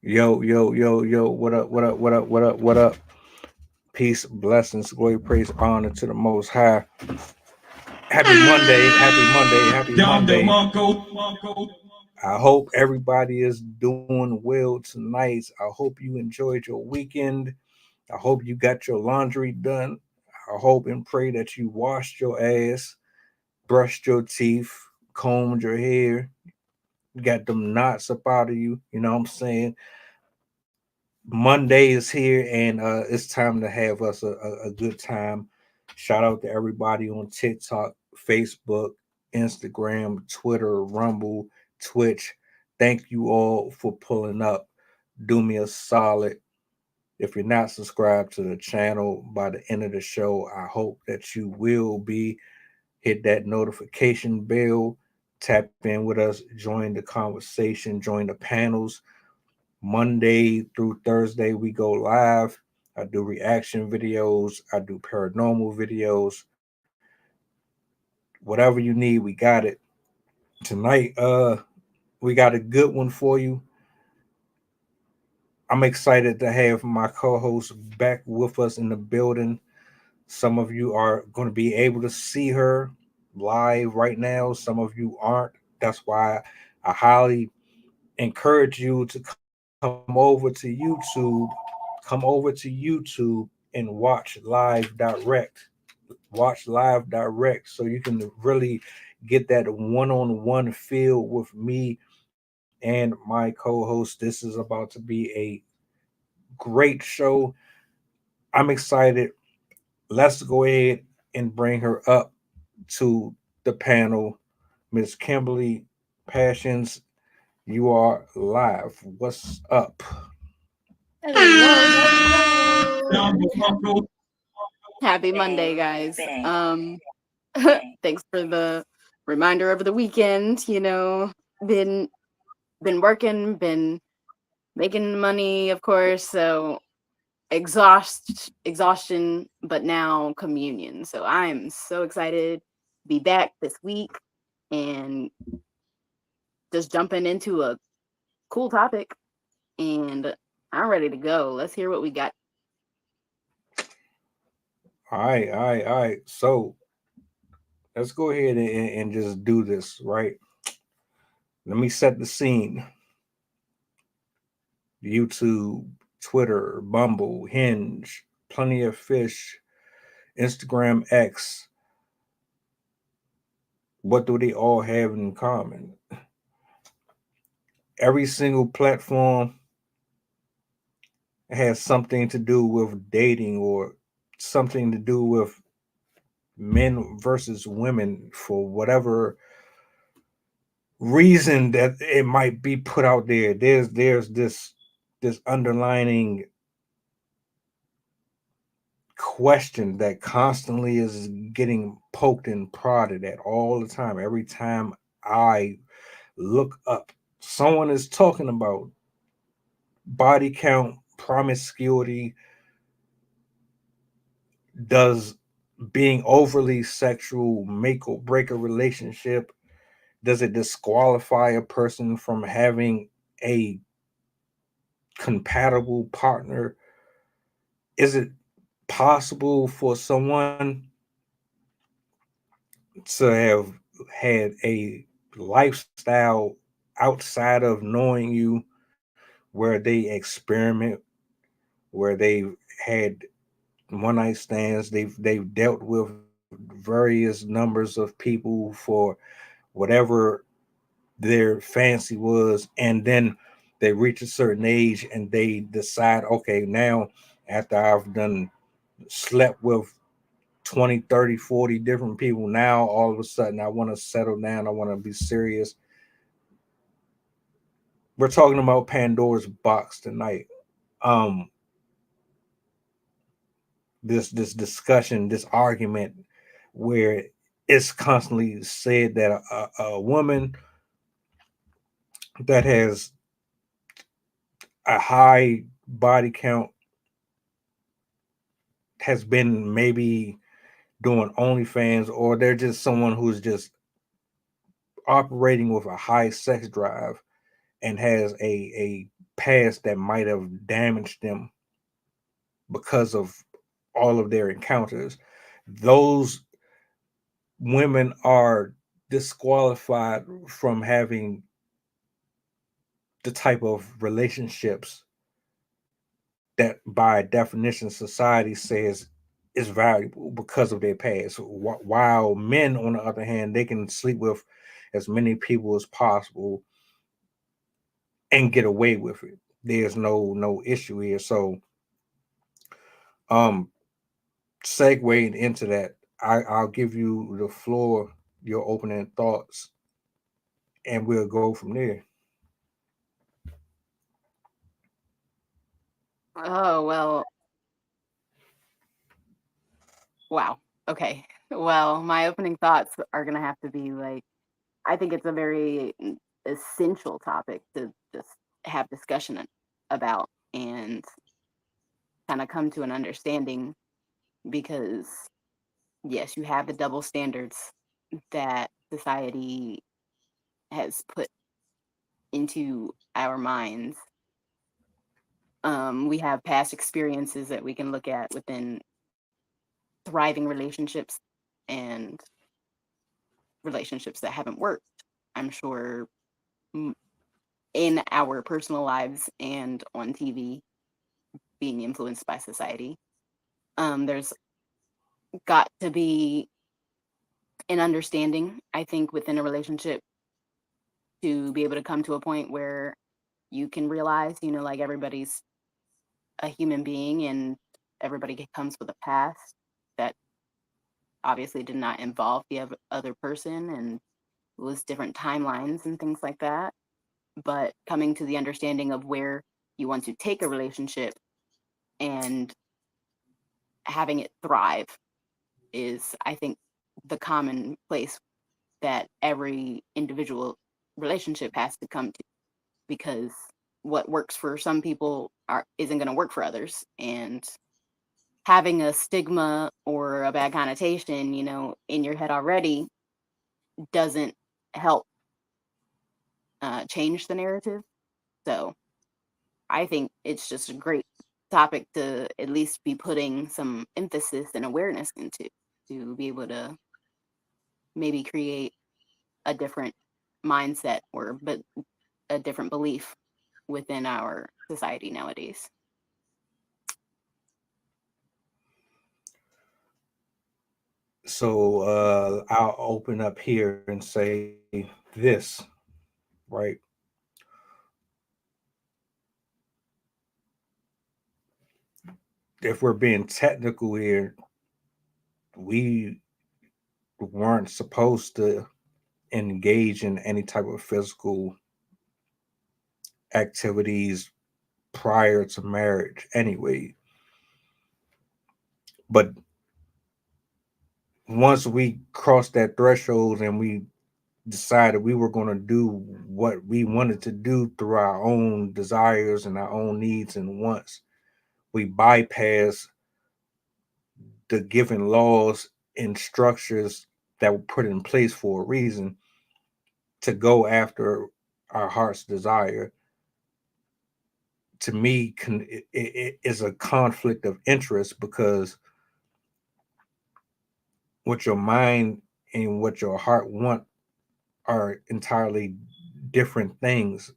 Yo, yo, yo, yo, what up, what up, what up, what up, what up? Peace, blessings, glory, praise, honor to the Most High. Happy Monday, happy Monday, happy Monday. I hope everybody is doing well tonight. I hope you enjoyed your weekend. I hope you got your laundry done. I hope and pray that you washed your ass, brushed your teeth, combed your hair, got them knots up out of you. You know what I'm saying? Monday is here, and it's time to have us a good time. Shout out to everybody on TikTok, Facebook, Instagram, Twitter, Rumble, Twitch. Thank you all for pulling up. Do me a solid. If you're not subscribed to the channel by the end of the show, I hope that you will be. Hit that notification bell, tap in with us, join the conversation, join the panels. Monday through Thursday, we go live. I do reaction videos, I do paranormal videos. Whatever you need, we got it. Tonight, we got a good one for you. I'm excited to have my co-host back with us in the building. Some of you are going to be able to see her live right now. Some of you aren't. That's why I highly encourage you to come over to YouTube. Come over to YouTube and watch live direct. Watch live direct so you can really get that one-on-one feel with me and my co-host. This is about to be a great show. I'm excited. Let's go ahead and bring her up to the panel. Miss Kimberly Passions, you are live. What's up? Hello, hello. Happy Monday, guys. Thanks for the reminder of the weekend. Been working, been making money, of course. So exhaustion, but now communion. So I am so excited to be back this week and just jumping into a cool topic. And I'm ready to go. Let's hear what we got. All right, all right, all right. So let's go ahead and just do this, right? Let me set the scene. YouTube, Twitter, Bumble, Hinge, Plenty of Fish, Instagram X. What do they all have in common? Every single platform has something to do with dating or something to do with men versus women for whatever reason that it might be put out there. There's this underlining question that constantly is getting poked and prodded at all the time. Every time I look up, someone is talking about body count, promiscuity. Does being overly sexual make or break a relationship? Does it disqualify a person from having a compatible partner? Is it possible for someone to have had a lifestyle outside of knowing you where they experiment, where they've had one night stands, they've dealt with various numbers of people for whatever their fancy was, and then they reach a certain age and they decide, okay, now after I've done slept with 20, 30, 40 different people, now all of a sudden I want to settle down, I want to be serious. We're talking about Pandora's box tonight. um this discussion, this argument where it's constantly said that a woman that has a high body count has been maybe doing OnlyFans, or they're just someone who's just operating with a high sex drive and has a past that might have damaged them because of all of their encounters, those women are disqualified from having the type of relationships that by definition society says is valuable because of their past. While men, on the other hand, they can sleep with as many people as possible and get away with it. There's no issue here. So um segueing into that, I'll give you the floor, your opening thoughts, and we'll go from there. Oh, well, wow. Okay. Well, my opening thoughts are going to have to be like, I think it's a very essential topic to just have discussion about and kind of come to an understanding because, yes, you have the double standards that society has put into our minds. We have past experiences that we can look at within thriving relationships and relationships that haven't worked. I'm sure in our personal lives and on TV, being influenced by society. There's got to be an understanding, I think, within a relationship to be able to come to a point where you can realize, like everybody's a human being and everybody comes with a past that obviously did not involve the other person and was different timelines and things like that. But coming to the understanding of where you want to take a relationship and having it thrive is, I think, the common place that every individual relationship has to come to, because what works for some people isn't going to work for others. And having a stigma or a bad connotation, in your head already doesn't help change the narrative. So I think it's just a great topic to at least be putting some emphasis and awareness into, to be able to maybe create a different mindset but a different belief within our society nowadays. So I'll open up here and say this, right? If we're being technical here, we weren't supposed to engage in any type of physical activities prior to marriage anyway. But once we crossed that threshold and we decided we were going to do what we wanted to do through our own desires and our own needs and wants, we bypass the given laws and structures that were put in place for a reason to go after our heart's desire. To me, it is a conflict of interest because what your mind and what your heart want are entirely different things,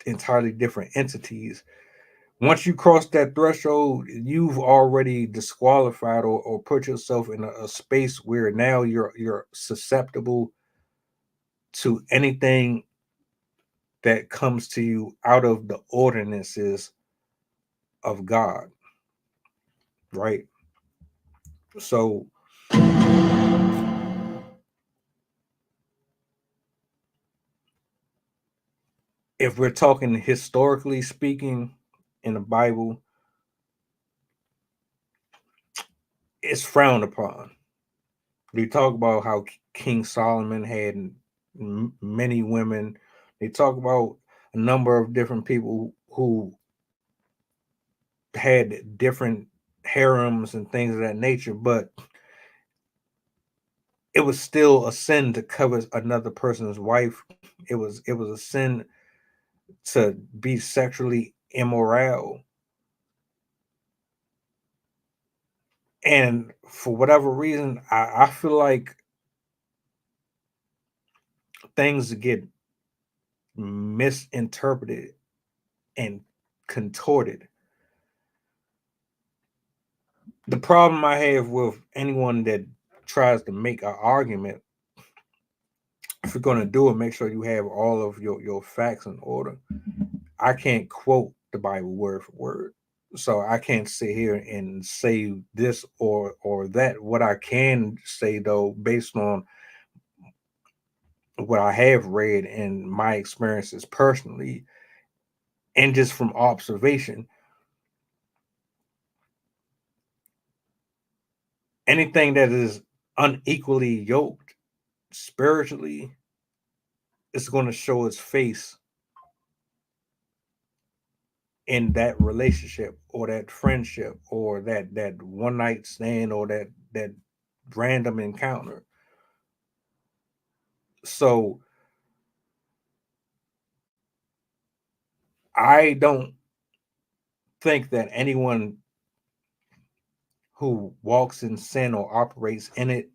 entirely different entities. Once you cross that threshold, you've already disqualified or put yourself in a space where now you're susceptible to anything that comes to you out of the ordinances of God, right? So if we're talking historically speaking in the Bible, it's frowned upon. They talk about how King Solomon had many women. They talk about a number of different people who had different harems and things of that nature, but it was still a sin to covet another person's wife. It was a sin to be sexually immoral. And for whatever reason, I feel like things get misinterpreted and contorted. The problem I have with anyone that tries to make an argument, if you're going to do it, make sure you have all of your facts in order. I can't quote the Bible word for word. So I can't sit here and say this or that. What I can say though, based on what I have read and my experiences personally, and just from observation, anything that is unequally yoked spiritually is going to show its face in that relationship or that friendship or that one night stand or that random encounter. So I don't think that anyone who walks in sin or operates in it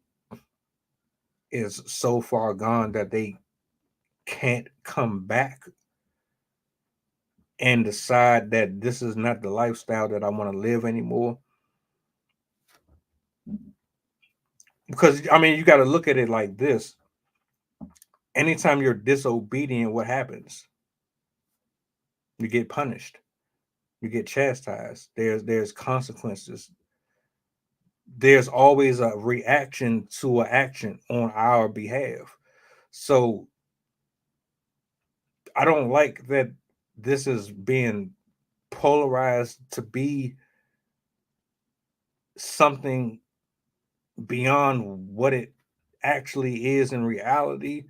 is so far gone that they can't come back and decide that this is not the lifestyle that I want to live anymore. Because I mean, you got to look at it like this. Anytime you're disobedient, what happens? You get punished. You get chastised. There's consequences. There's always a reaction to an action on our behalf. So I don't like that this is being polarized to be something beyond what it actually is in reality.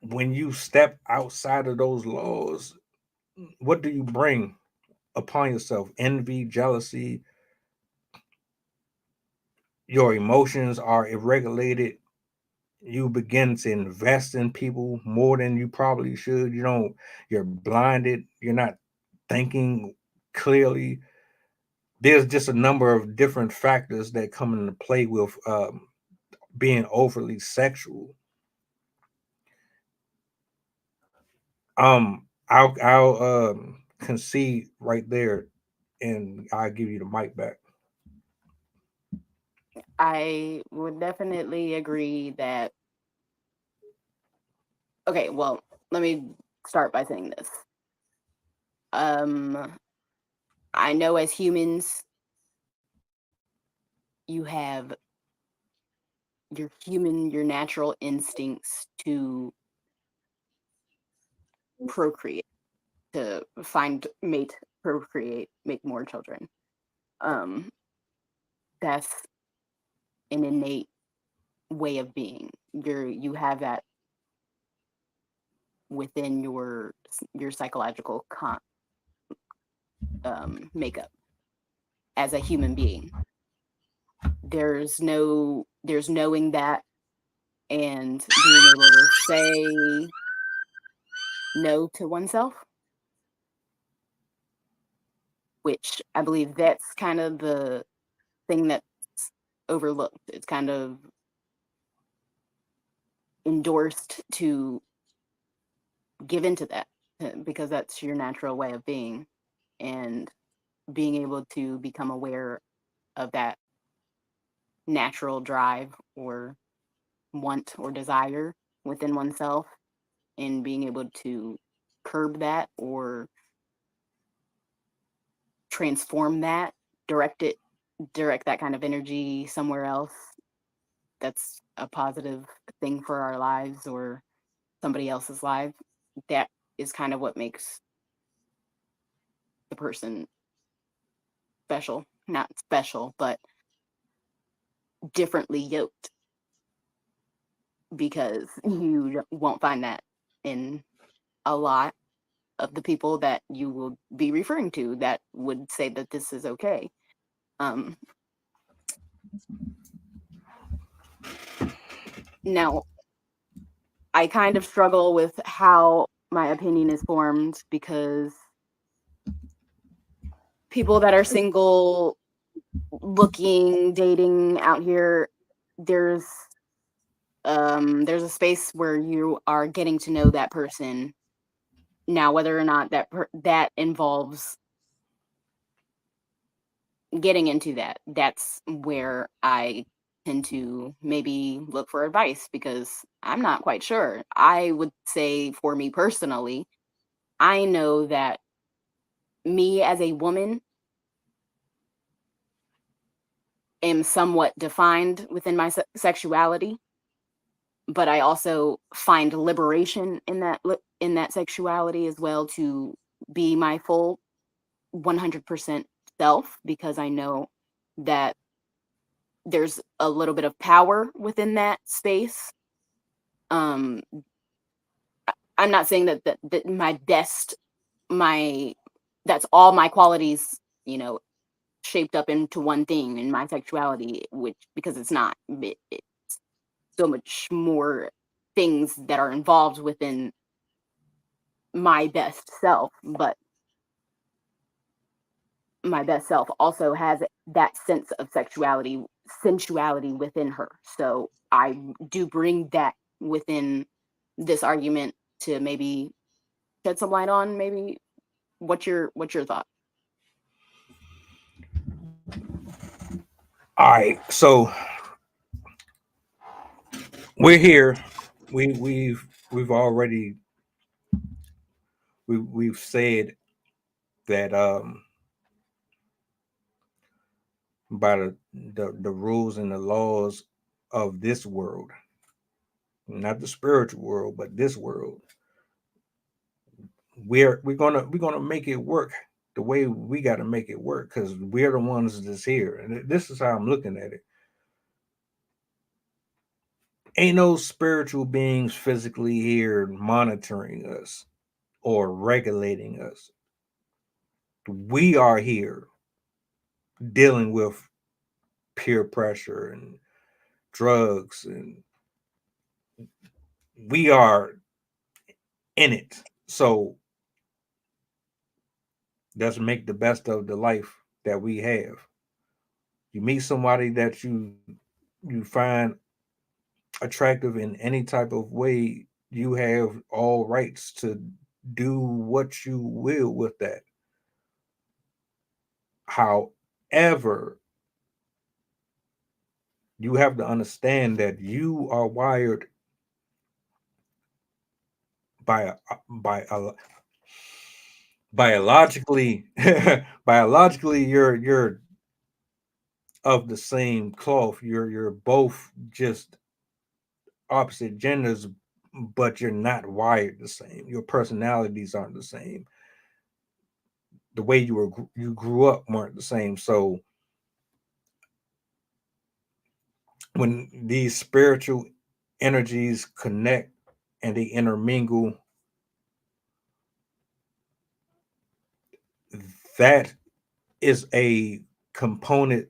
When you step outside of those laws, what do you bring upon yourself? Envy, jealousy, your emotions are irregulated. You begin to invest in people more than you probably should. You're blinded. You're not thinking clearly. There's just a number of different factors that come into play with being overly sexual. I'll concede right there, and I'll give you the mic back. I would definitely agree that. Okay, well, let me start by saying this. I know as humans, you have your natural instincts to procreate, to find mate, procreate, make more children. Um, that's an innate way of being. You have that within your psychological makeup as a human being. There's knowing that and being able to say no to oneself, which I believe that's kind of the thing that's overlooked. It's kind of endorsed to give into that because that's your natural way of being, and being able to become aware of that natural drive or want or desire within oneself, and being able to curb that or transform that, direct that kind of energy somewhere else that's a positive thing for our lives or somebody else's life. That is kind of what makes the person special. Not special, but differently yoked, because you won't find that in a lot of the people that you will be referring to that would say that this is okay. Now, I kind of struggle with how my opinion is formed, because people that are single, looking, dating out here, there's a space where you are getting to know that person. Now, whether or not that involves getting into that, that's where I tend to maybe look for advice, because I'm not quite sure. I would say, for me personally, I know that me as a woman am somewhat defined within my sexuality, but I also find liberation in that sexuality as well, to be my full 100% self, because I know that there's a little bit of power within that space. Um, I'm not saying that my best, my that's all my qualities, shaped up into one thing in my sexuality, which, because it's not. It's so much more things that are involved within my best self, but my best self also has that sense of sensuality within her. So I do bring that within this argument to maybe shed some light on, maybe what's your thought? All right, so we're here. We've already we've said that by the rules and the laws of this world, not the spiritual world, but this world, we're gonna make it work the way we got to make it work, because we're the ones that's here, and this is how I'm looking at it. Ain't no spiritual beings physically here monitoring us or regulating us. We are here dealing with peer pressure and drugs, and we are in it. So let's make the best of the life that we have. You meet somebody that you find attractive in any type of way, you have all rights to do what you will with that. However, you have to understand that you are wired by by biologically biologically you're of the same cloth. You're both just opposite genders, but you're not wired the same. Your personalities aren't the same. The way you grew up weren't the same. So when these spiritual energies connect and they intermingle, that is a component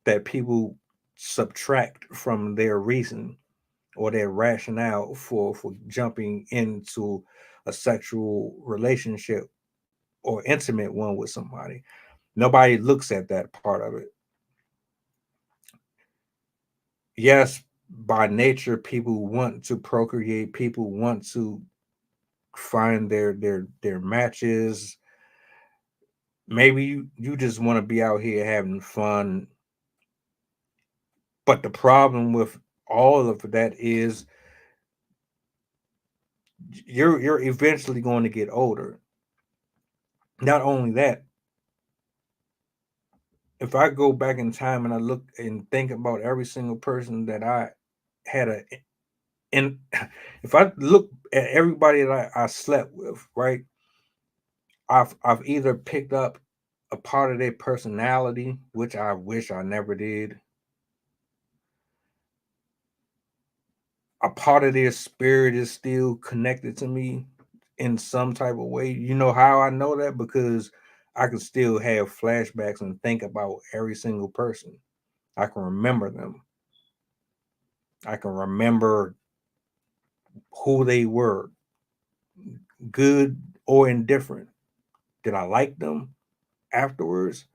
that people subtract from their reason or their rationale for jumping into a sexual relationship or intimate one with somebody. Nobody looks at that part of it. Yes, by nature, people want to procreate. People want to find their matches. Maybe you just want to be out here having fun. But the problem with all of that is you're eventually going to get older. Not only that, if I go back in time and I look and think about every single person that I had and if I look at everybody that I slept with, right, I've either picked up a part of their personality, which I wish I never did, a part of their spirit is still connected to me in some type of way. You know how I know that? Because I can still have flashbacks and think about every single person. I can remember them. I can remember who they were, good or indifferent. Did I like them afterwards?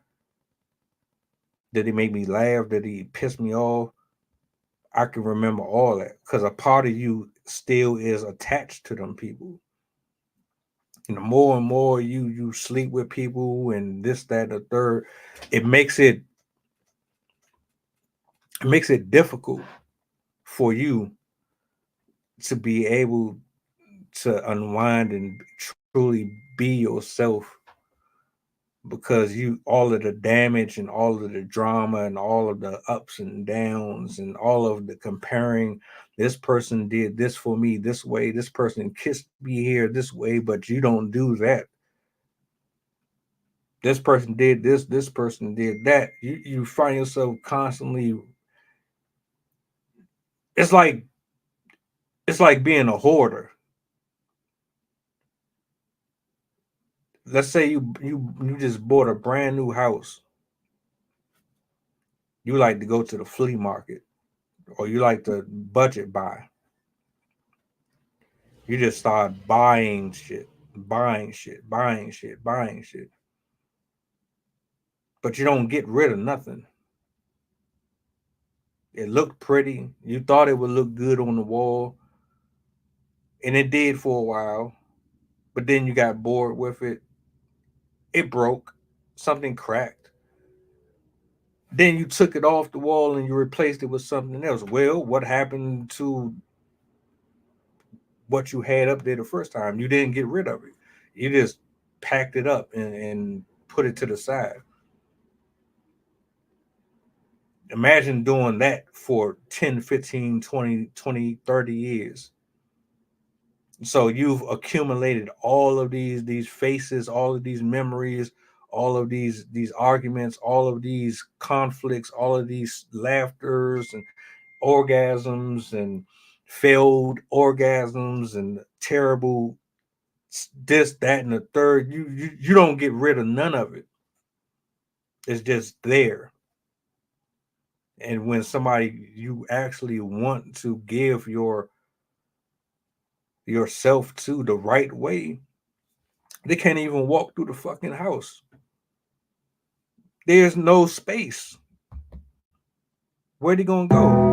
Did he make me laugh? Did he piss me off? I can remember all that because a part of you still is attached to them people. And the more and more you sleep with people and this, that, the third, it makes it difficult for you to be able to unwind and truly be yourself because you all of the damage and all of the drama and all of the ups and downs and all of the comparing, this person did this for me this way, this person kissed me here this way, but you don't do that. This person did this person did that. You find yourself constantly, it's like being a hoarder. Let's say you just bought a brand new house. You like to go to the flea market or you like to budget buy. You just start buying shit, buying shit, buying shit, buying shit. But you don't get rid of nothing. It looked pretty. You thought it would look good on the wall. And it did for a while. But then you got bored with it. It broke. Something cracked. Then you took it off the wall and you replaced it with something else. Well, what happened to what you had up there the first time? You didn't get rid of it. You just packed it up and put it to the side. Imagine doing that for 10, 15, 20, 20, 30 years. So you've accumulated all of these faces, all of these memories, all of these arguments, all of these conflicts, all of these laughters and orgasms and failed orgasms and terrible this, that, and the third. You don't get rid of none of it. It's just there. And when somebody you actually want to give yourself to the right way, they can't even walk through the fucking house. There's no space. Where they gonna go?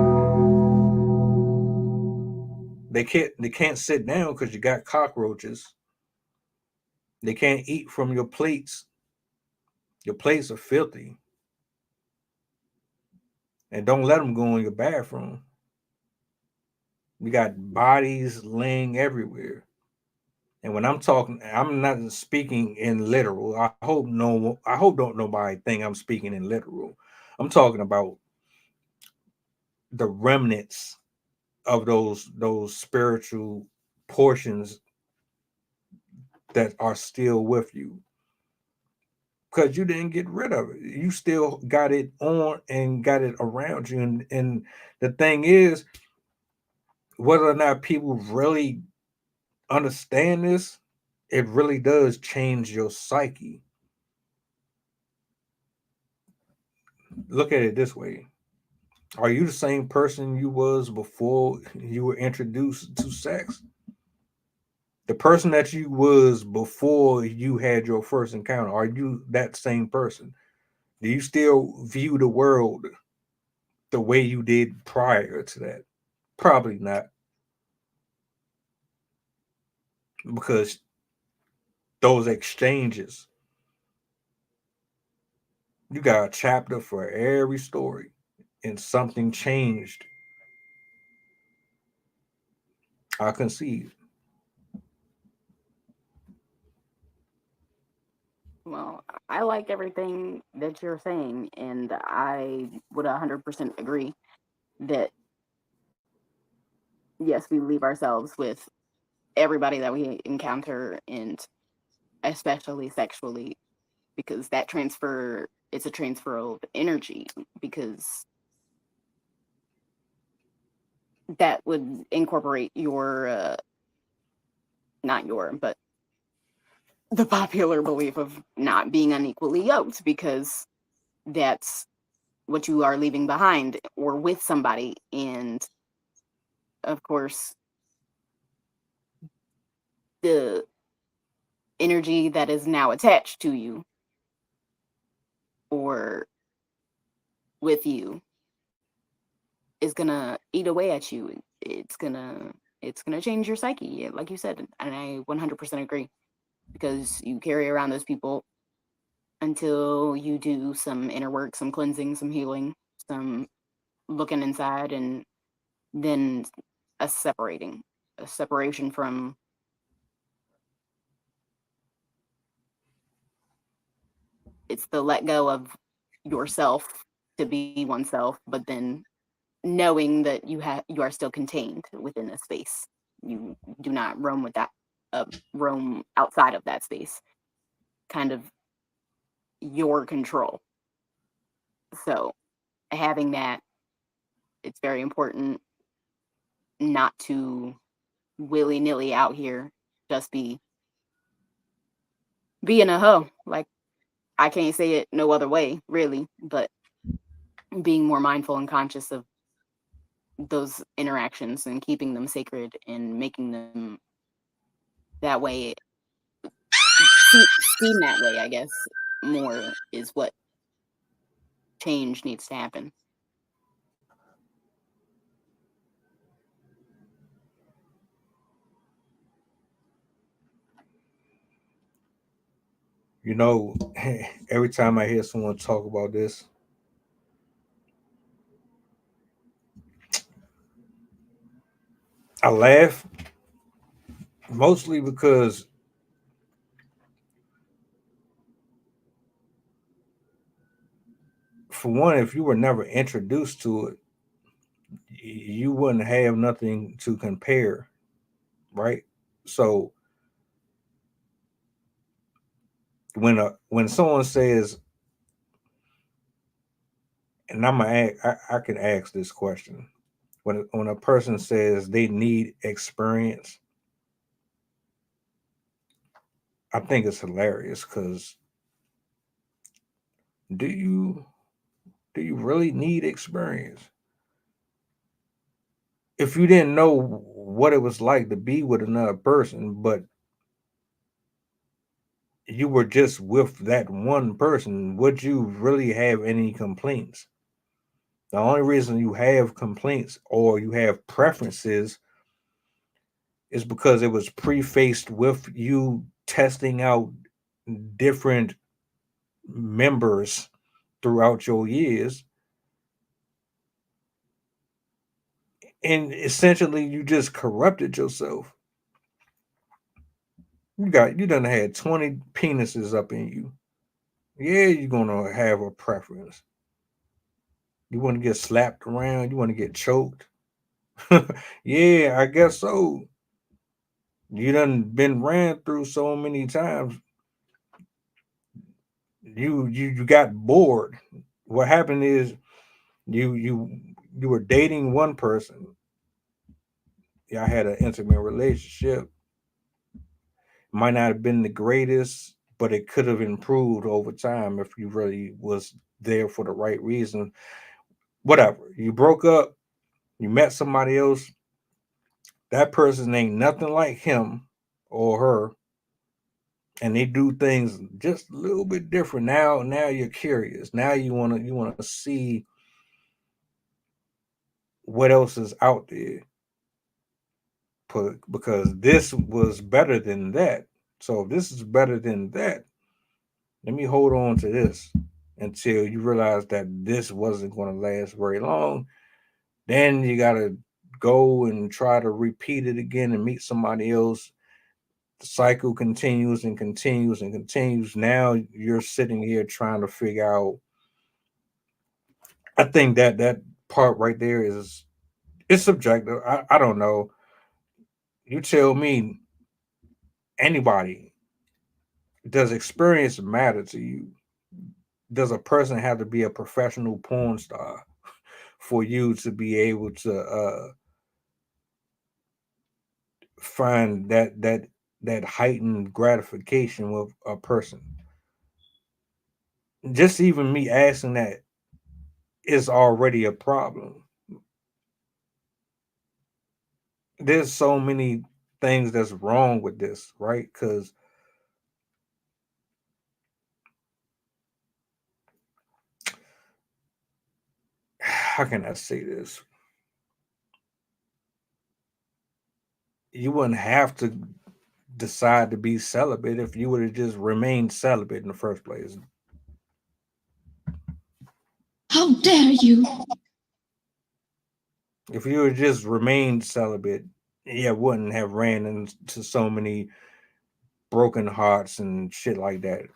They can't sit down because you got cockroaches. They can't eat from your plates. Your plates are filthy. And don't let them go in your bathroom. You got bodies laying everywhere. And when I'm talking, I'm not speaking in literal. I hope don't nobody think I'm speaking in literal. I'm talking about the remnants of those spiritual portions that are still with you because you didn't get rid of it. You still got it on and got it around you. And the thing is, whether or not people really understand this, it really does change your psyche. Look at it this way. Are you the same person you was before you were introduced to sex? The person that you was before you had your first encounter, are you that same person? Do you still view the world the way you did prior to that? Probably not, because those exchanges, you got a chapter for every story, and something changed. I concede. Well, I like everything that you're saying, and I would 100% agree that yes, we leave ourselves with everybody that we encounter, and especially sexually, because that transfer, it's a transfer of energy, because that would incorporate your not your, but the popular belief of not being unequally yoked, because that's what you are leaving behind or with somebody. And of course, the energy that is now attached to you or with you is gonna eat away at you. It's gonna change your psyche, like you said, and I 100% agree, because you carry around those people until you do some inner work, some cleansing, some healing, some looking inside, and then a separation from it's the let go of yourself to be oneself, but then knowing that you are still contained within a space. You do not roam with that roam outside of that space. Kind of your control. So having that, it's very important not to willy-nilly out here just being a hoe. Like, I can't say it no other way, really, but being more mindful and conscious of those interactions and keeping them sacred and making them that way, seen that way, I guess, more is what change needs to happen. You know, every time I hear someone talk about this, I laugh, mostly because for one, if you were never introduced to it, you wouldn't have nothing to compare, right? So when someone says, and I can ask this question, when a person says they need experience, I think it's hilarious because do you really need experience? If you didn't know what it was like to be with another person, but you were just with that one person, would you really have any complaints? The only reason you have complaints or you have preferences is because it was prefaced with you testing out different members throughout your years, and essentially you just corrupted yourself. You done had 20 penises up in you. Yeah, you're gonna have a preference. You want to get slapped around, you want to get choked. Yeah, I guess so. You done been ran through so many times. You got bored. What happened is you were dating one person. Y'all had an intimate relationship. Might not have been the greatest, but it could have improved over time if you really was there for the right reason. Whatever. You broke up, you met somebody else. That person ain't nothing like him or her, and they do things just a little bit different. Now you're curious. Now you wanna see what else is out there. Because this was better than that. So if this is better than that, let me hold on to this until you realize that this wasn't going to last very long. Then you got to go and try to repeat it again and meet somebody else. The cycle continues and continues and continues. Now you're sitting here trying to figure out. I think that part right there is it's subjective. I don't know. You tell me, anybody, does experience matter to you? Does a person have to be a professional porn star for you to be able to find that heightened gratification with a person? Just even me asking that is already a problem. There's so many things that's wrong with this, right? Because how can I say this? You wouldn't have to decide to be celibate if you would have just remained celibate in the first place. How dare you? If you would just remained celibate, you wouldn't have ran into so many broken hearts and shit like that.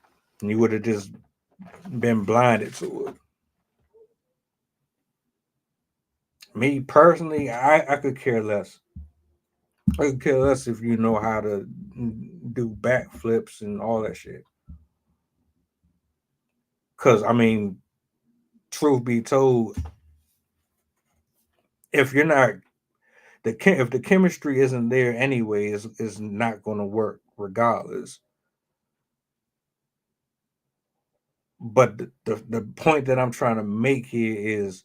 And you would have just been blinded to it. Me personally, I could care less. I could care less if you know how to do backflips and all that shit. Because, I mean, truth be told, if you're not, if the chemistry isn't there anyway, is not going to work regardless. But the point that I'm trying to make here is,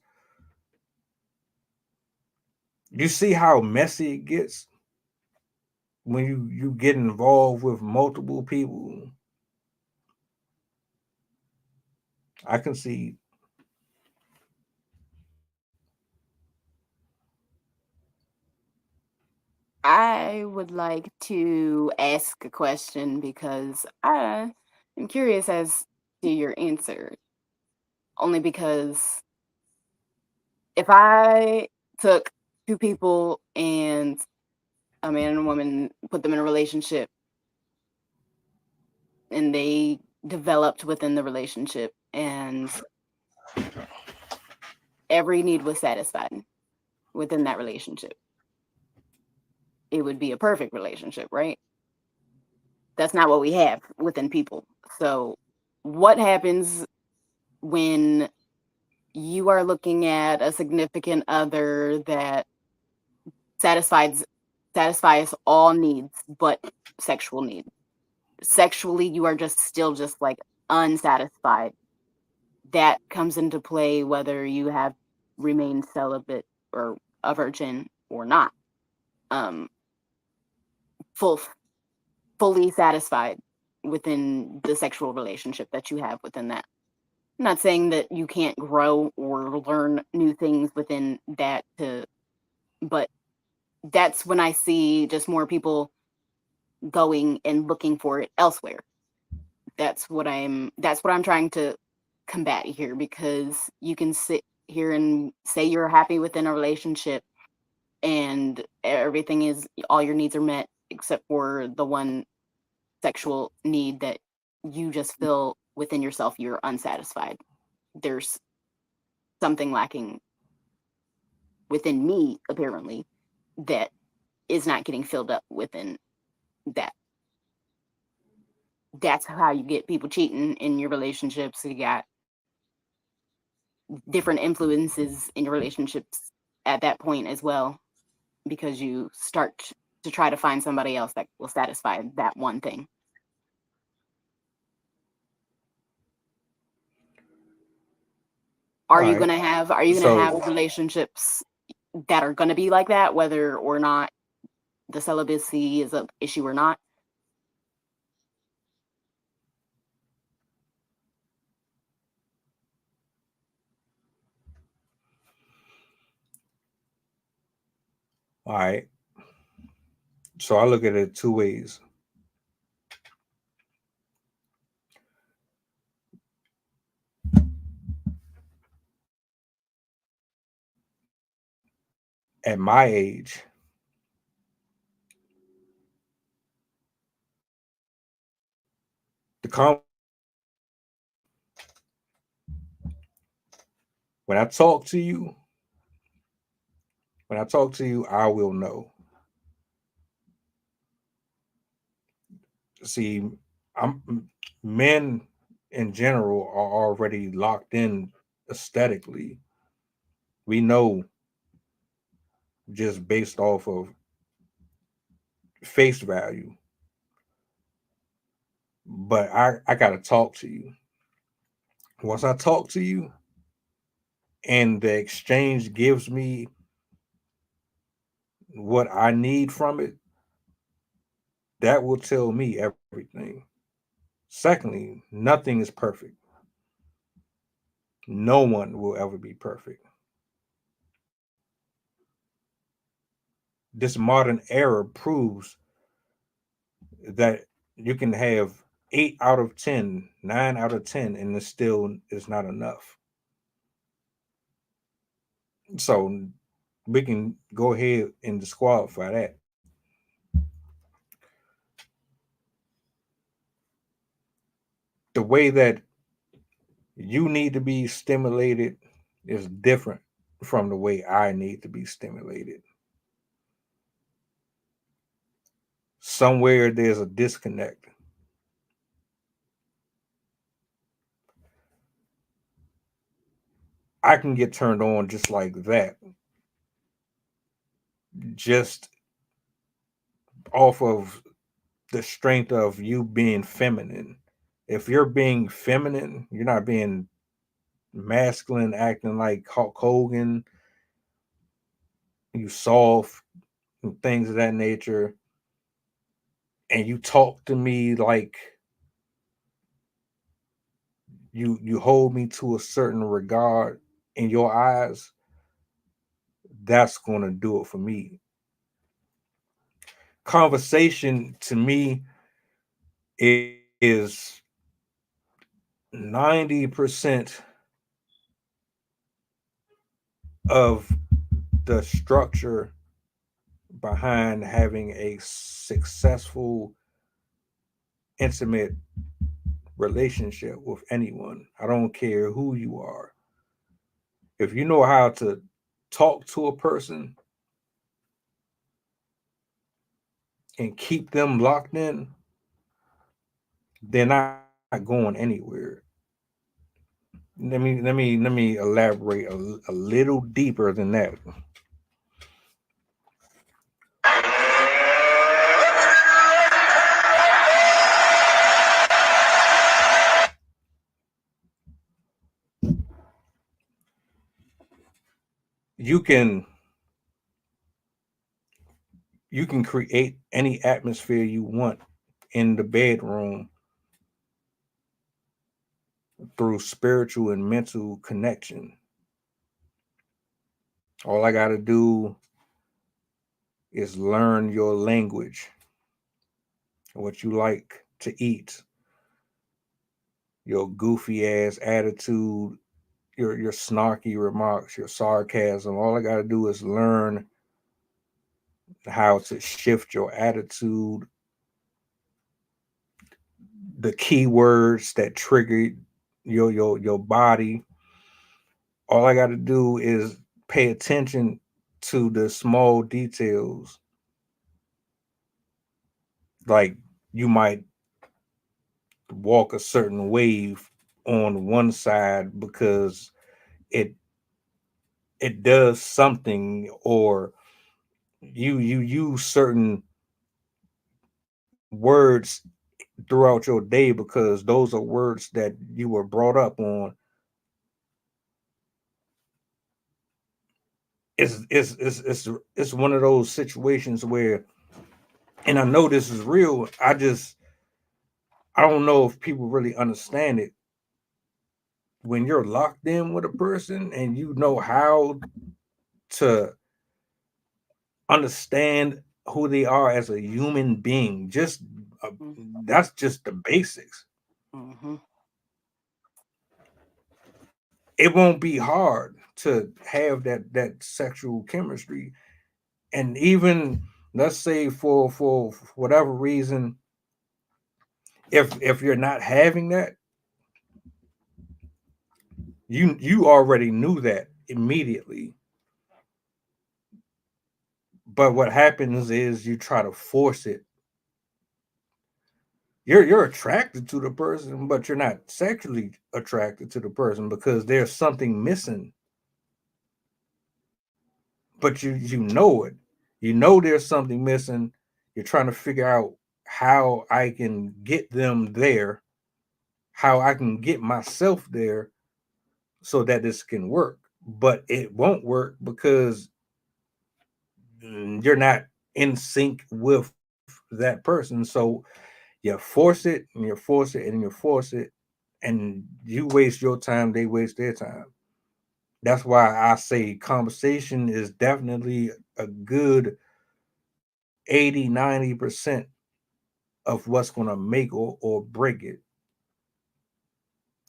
you see how messy it gets when you get involved with multiple people. I can see. I would like to ask a question because I am curious as to your answer. Only because if I took two people and a man and a woman, put them in a relationship, and they developed within the relationship, and every need was satisfied within that relationship, it would be a perfect relationship, right? That's not what we have within people. So what happens when you are looking at a significant other that satisfies all needs but sexual needs? Sexually, you are just still just like unsatisfied. That comes into play whether you have remained celibate or a virgin or not. Um, fully satisfied within the sexual relationship that you have within that. I'm not saying that you can't grow or learn new things within that but that's when I see just more people going and looking for it elsewhere. That's what I'm trying to combat here, because you can sit here and say you're happy within a relationship and everything is, all your needs are met except for the one sexual need that you just feel within yourself you're unsatisfied. There's something lacking within me, apparently, that is not getting filled up within that. That's how you get people cheating in your relationships. You got different influences in your relationships at that point as well, because you start to try to find somebody else that will satisfy that one thing. Are you gonna have relationships that are gonna be like that, whether or not the celibacy is an issue or not? All right. So I look at it two ways. At my age, the when I talk to you, I will know. See, men in general are already locked in aesthetically. We know just based off of face value. But I gotta talk to you. Once I talk to you and the exchange gives me what I need from it, That will tell me everything. Secondly, nothing is perfect. No one will ever be perfect. This modern era proves that you can have 8 out of 10, 9 out of 10, and it still is not enough. So we can go ahead and disqualify that. The way that you need to be stimulated is different from the way I need to be stimulated. Somewhere there's a disconnect. I can get turned on just like that, just off of the strength of you being feminine. If you're being feminine, you're not being masculine, acting like Hulk Hogan, you soft and things of that nature, and you talk to me like you hold me to a certain regard in your eyes, that's going to do it for me. Conversation to me is 90% of the structure behind having a successful, intimate relationship with anyone. I don't care who you are. If you know how to talk to a person and keep them locked in, they're not going anywhere. Let me elaborate a little deeper than that. You can you can create any atmosphere you want in the bedroom through spiritual and mental connection. All I got to do is learn your language, what you like to eat, your goofy ass attitude, your snarky remarks, your sarcasm. All I got to do is learn how to shift your attitude, the keywords that trigger your body. All I got to do is pay attention to the small details. Like you might walk a certain wave on one side because it it does something, or you use certain words throughout your day because those are words that you were brought up on. It's one of those situations where, and I know this is real, I don't know if people really understand it. When you're locked in with a person and you know how to understand who they are as a human being, just that's just the basics. Mm-hmm. It won't be hard to have that sexual chemistry. And even, let's say, for whatever reason, if you're not having that, you already knew that immediately. But what happens is you try to force it. You're attracted to the person, but you're not sexually attracted to the person because there's something missing. But you know it. You know there's something missing. You're trying to figure out how I can get them there, how I can get myself there so that this can work. But it won't work because you're not in sync with that person. So you force it and you force it and you force it, and you waste your time, they waste their time. That's why I say conversation is definitely a good 80-90% of what's going to make or break it.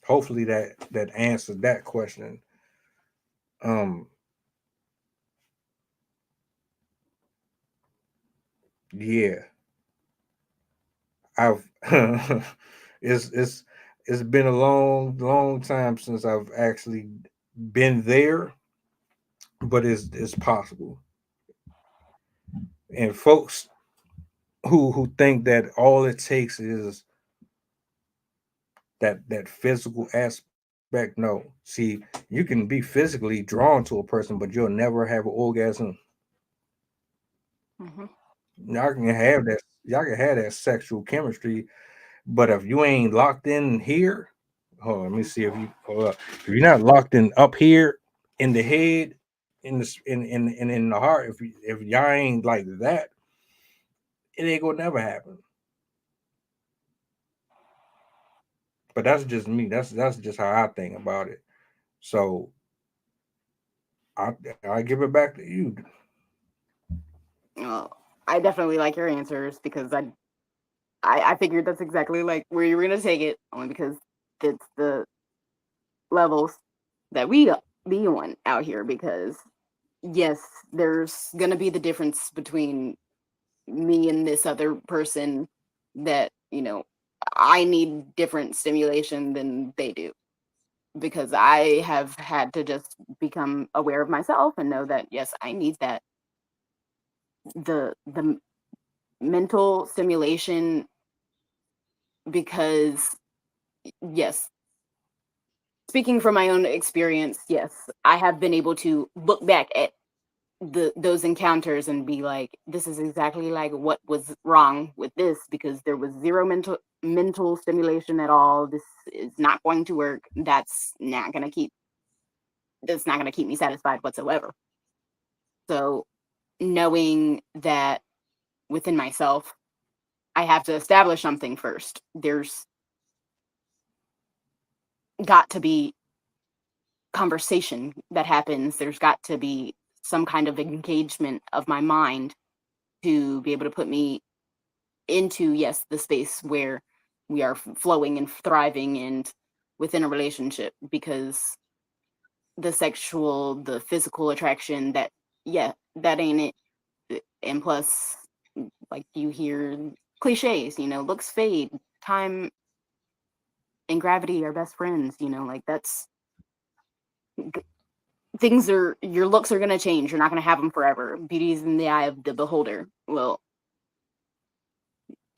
Hopefully that answered that question. Um, yeah, I've it's it's been a long time since I've actually been there, but it's possible. And folks who think that all it takes is that physical aspect, no. See, you can be physically drawn to a person, but you'll never have an orgasm. Mm-hmm. Y'all can have that sexual chemistry, but if you ain't locked in here, hold on, let me see if you hold up. If you're not locked in up here in the head, in the heart, if y'all ain't like that, it ain't gonna never happen. But that's just me. That's just how I think about it. So I give it back to you. Well, I definitely like your answers because I figured that's exactly like where you were gonna take it, only because it's the levels that we be on out here. Because yes, there's gonna be the difference between me and this other person that I need different stimulation than they do, because I have had to just become aware of myself and know that yes, I need that the mental stimulation, because yes, speaking from my own experience, yes, I have been able to look back at those encounters and be like, this is exactly like what was wrong with this, because there was zero mental stimulation at all. This is not going to work. That's not going to keep me satisfied whatsoever. So knowing that within myself, I have to establish something first. There's got to be conversation that happens. There's got to be some kind of engagement of my mind to be able to put me into, yes, the space where we are flowing and thriving and within a relationship. Because the physical attraction, that ain't it. And plus, like, you hear cliches, looks fade, time and gravity are best friends, like that's your looks are going to change. You're not going to have them forever. Beauty is in the eye of the beholder. Well,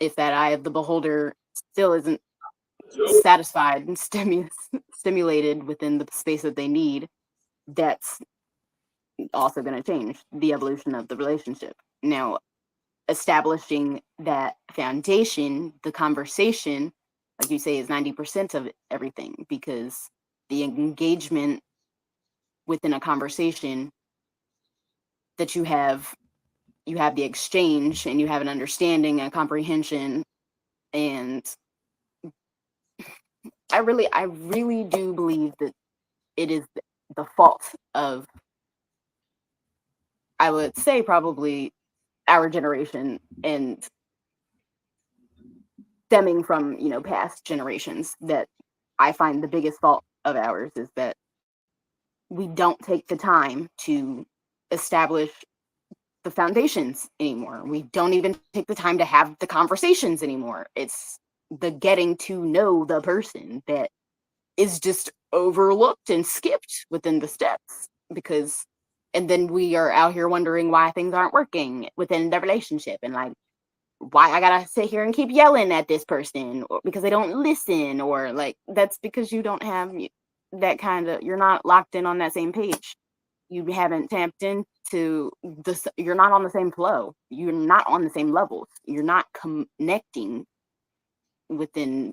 if that eye of the beholder still isn't satisfied and stimulated within the space that they need, that's also going to change the evolution of the relationship. Now, establishing that foundation, the conversation, like you say, is 90% of everything, because the engagement within a conversation that you have the exchange, and you have an understanding and comprehension. And I really do believe that it is the fault of, I would say, probably our generation, and stemming from past generations, that I find the biggest fault of ours is that we don't take the time to establish the foundations anymore. We don't even take the time to have the conversations anymore. It's the getting to know the person that is just overlooked and skipped within the steps, and then we are out here wondering why things aren't working within the relationship, and like, why I gotta sit here and keep yelling at this person, or because they don't listen, or like, that's because you don't have that kind of, you're not locked in on that same page. You haven't tapped into this. You're not on the same flow. You're not on the same levels. You're not connecting within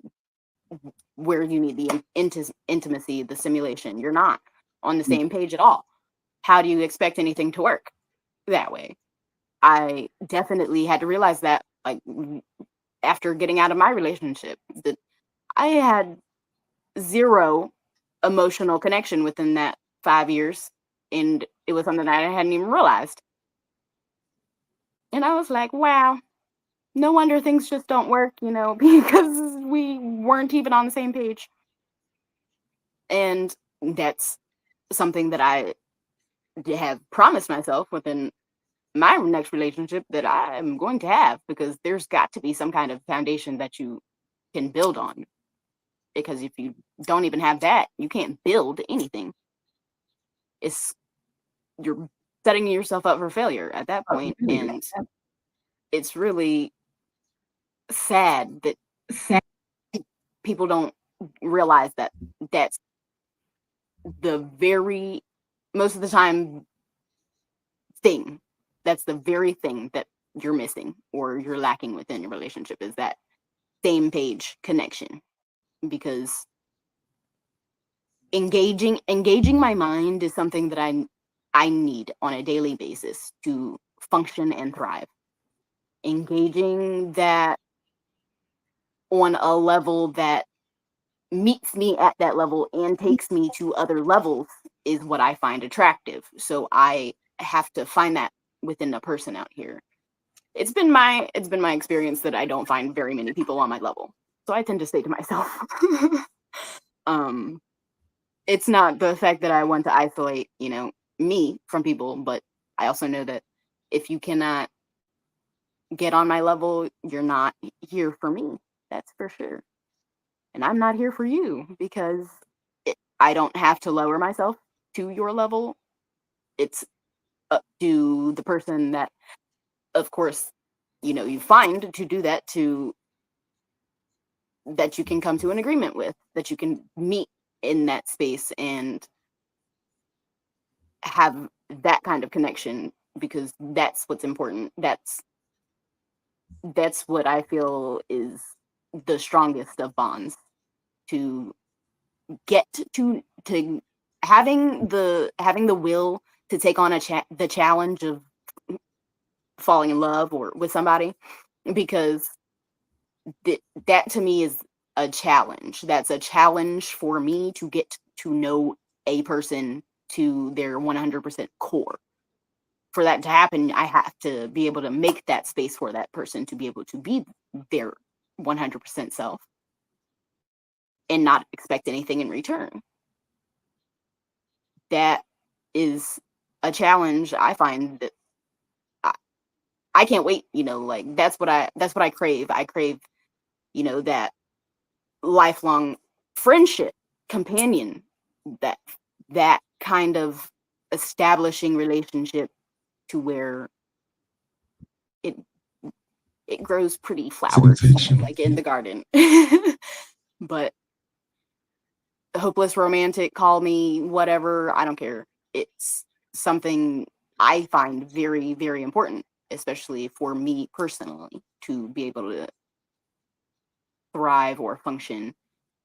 where you need the intimacy, the simulation. You're not on the same page at all. How do you expect anything to work that way? I definitely had to realize that like after getting out of my relationship, that I had zero emotional connection within that 5 years, and it was something that I hadn't even realized. And I was like, wow, no wonder things just don't work, because we weren't even on the same page. And that's something that I have promised myself within my next relationship that I'm going to have, because there's got to be some kind of foundation that you can build on. Because if you don't even have that, you can't build anything. You're setting yourself up for failure at that point. And it's really sad that people don't realize that that's most of the time that's the very thing that you're missing or you're lacking within your relationship, is that same page connection. Because engaging my mind is something that I need on a daily basis to function and thrive. Engaging that on a level that meets me at that level and takes me to other levels is what I find attractive. So I have to find that within a person out here. It's been my experience that I don't find very many people on my level. So I tend to stay to myself. It's not the fact that I want to isolate, me from people, but I also know that if you cannot get on my level, you're not here for me. That's for sure. And I'm not here for you, because I don't have to lower myself to your level. It's up to the person that, of course, you find to do that, that you can come to an agreement with, that you can meet in that space and have that kind of connection, because that's what's important. That's what I feel is the strongest of bonds, to get to having the will to take on the challenge of falling in love or with somebody, because that to me is a challenge. That's a challenge for me to get to know a person to their 100% core. For that to happen, I have to be able to make that space for that person to be able to be their 100% self and not expect anything in return. That is a challenge I find that I can't wait, like that's what I crave. I crave, that lifelong friendship, companion, that kind of establishing relationship to where it grows pretty flowers, like in the garden. But hopeless romantic, call me whatever, I don't care. It's something I find very, very important, especially for me personally, to be able to thrive or function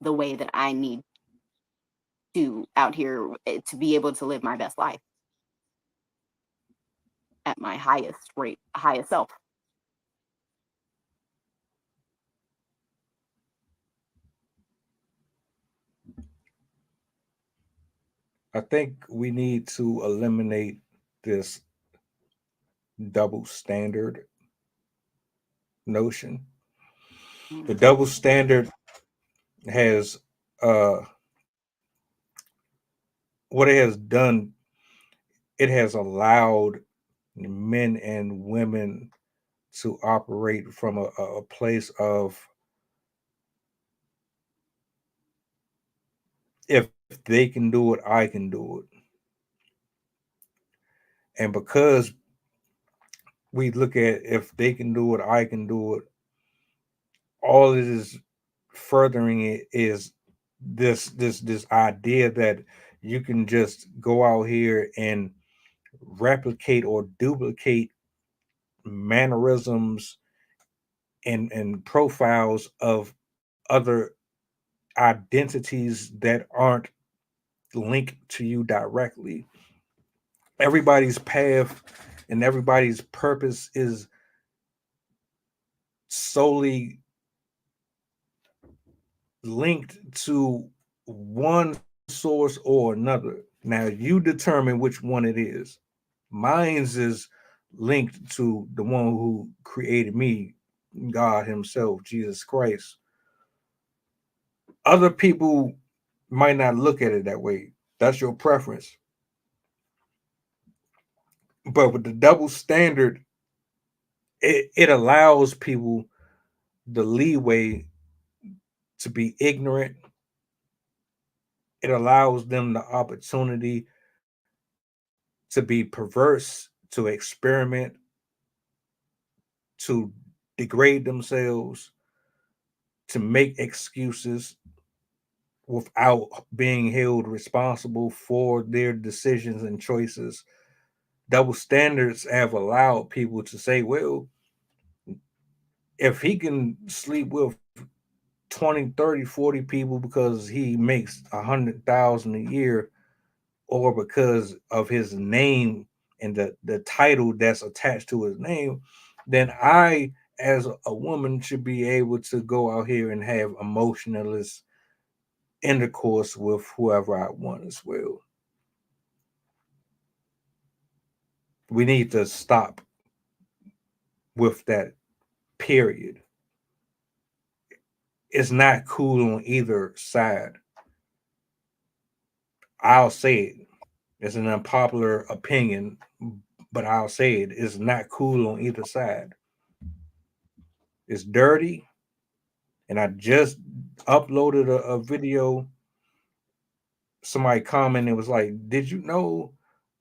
the way that I need to out here, to be able to live my best life at my highest self. I think we need to eliminate this double standard notion. The double standard has what it has done, it has allowed men and women to operate from a place of, if they can do it, I can do it. And because we look at if they can do it, I can do it, all it is furthering it is this idea that you can just go out here and replicate or duplicate mannerisms and profiles of other identities that aren't linked to you directly. Everybody's path and everybody's purpose is solely linked to one source or another. Now you determine which one it is. Mine's is linked to the one who created me, God Himself, Jesus Christ. Other people might not look at it that way. That's your preference. But with the double standard, it allows people the leeway to be ignorant. It allows them the opportunity to be perverse, to experiment, to degrade themselves, to make excuses without being held responsible for their decisions and choices. Double standards have allowed people to say, well, if he can sleep with 20, 30, 40 people because he makes 100,000 a year, or because of his name and the title that's attached to his name, then I, as a woman, should be able to go out here and have emotionless intercourse with whoever I want as well. We need to stop with that, period. It's not cool on either side. I'll say it. It's an unpopular opinion, but I'll say it. It's not cool on either side. It's dirty. And I just uploaded a video. Somebody commented, was like, did you know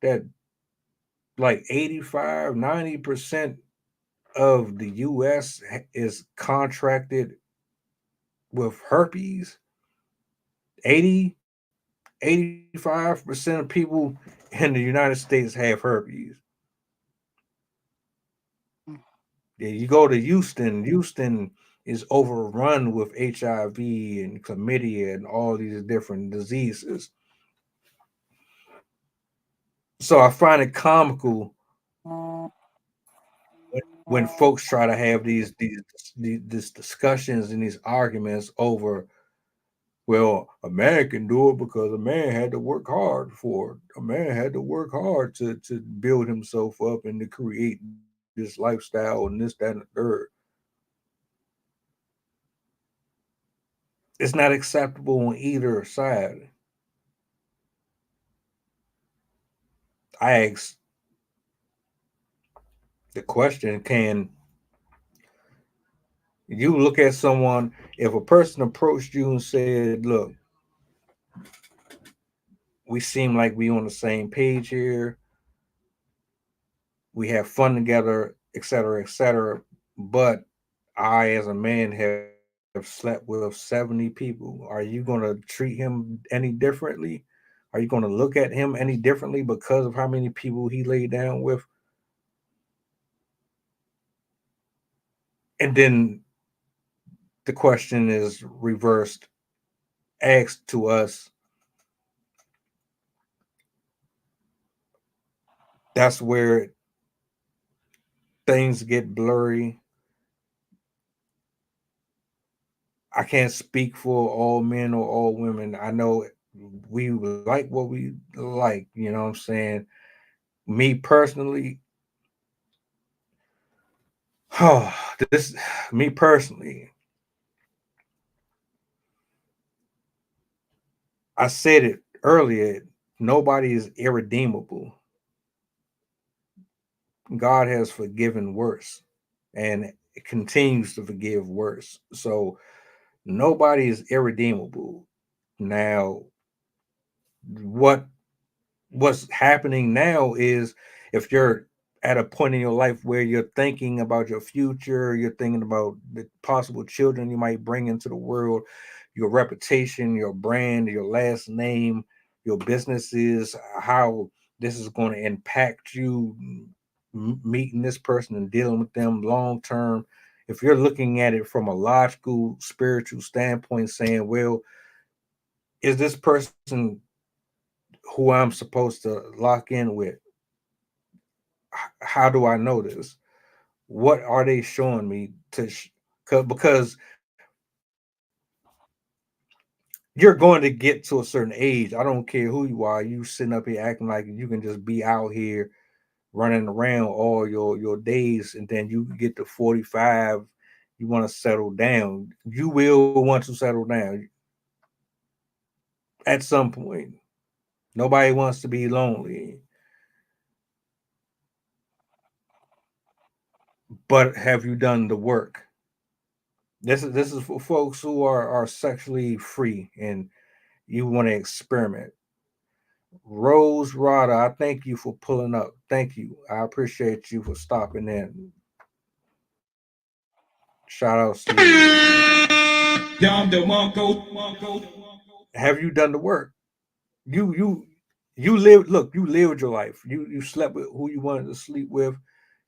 that like 85, 90% of the US is contracted with herpes? 80, 85% of people in the United States have herpes. Yeah, you go to Houston. Houston is overrun with HIV and chlamydia and all these different diseases. So I find it comical when folks try to have these discussions and these arguments over, well, a man can do it because a man had to work hard for it. A man had to work hard to build himself up and to create this lifestyle and this, that, and the third. It's not acceptable on either side. I ask the question, can you look at someone, if a person approached you and said, look, we seem like we on the same page here, we have fun together, etc., but I, as a man, have slept with 70 people. Are you going to treat him any differently? Are you going to look at him any differently because of how many people he laid down with? And then the question is reversed, asked to us. That's where things get blurry. I can't speak for all men or all women. I know we like what we like, you know what I'm saying? Me personally, oh, this me personally, I said it earlier, nobody is irredeemable. God has forgiven worse and it continues to forgive worse. So nobody is irredeemable. Now, what what's happening now is, if you're at a point in your life where you're thinking about your future, you're thinking about the possible children you might bring into the world, your reputation, your brand, your last name, your businesses, how this is going to impact you meeting this person and dealing with them long term. If you're looking at it from a logical, spiritual standpoint, saying, well, is this person who I'm supposed to lock in with? How do I know this? What are they showing me because you're going to get to a certain age. I don't care who you are. You sitting up here acting like you can just be out here running around all your days, and then you get to 45, you want to settle down. You will want to settle down at some point. Nobody wants to be lonely. But have you done the work? This is for folks who are sexually free and you want to experiment. Rose Rada, I thank you for pulling up. Thank you. I appreciate you for stopping in. Shout outs to you. Have you done the work? You you you live. Look, you lived your life. You slept with who you wanted to sleep with.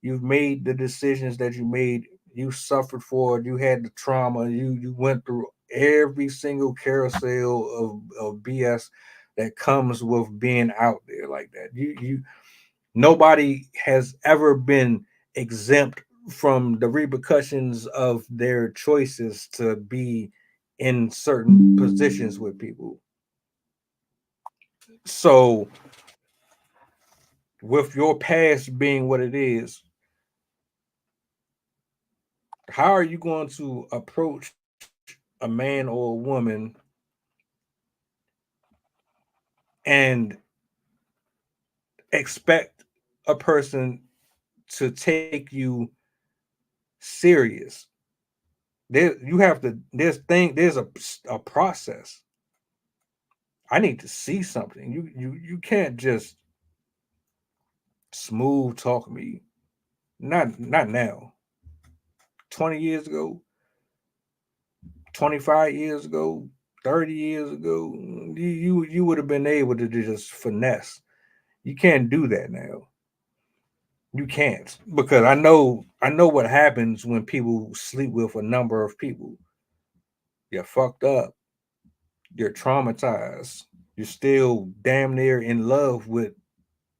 You've made the decisions that you made. You suffered for it. You had the trauma. You went through every single carousel of BS that comes with being out there like that. You nobody has ever been exempt from the repercussions of their choices to be in certain positions with people. So, with your past being what it is, how are you going to approach a man or a woman and expect a person to take you serious? There, you have to. There's a process. I need to see something. You can't just smooth talk me. Not now. 20 years ago, 25 years ago, 30 years ago, you would have been able to just finesse. You can't do that now. You can't, because I know what happens when people sleep with a number of people. You're fucked up. You're traumatized. You're still damn near in love with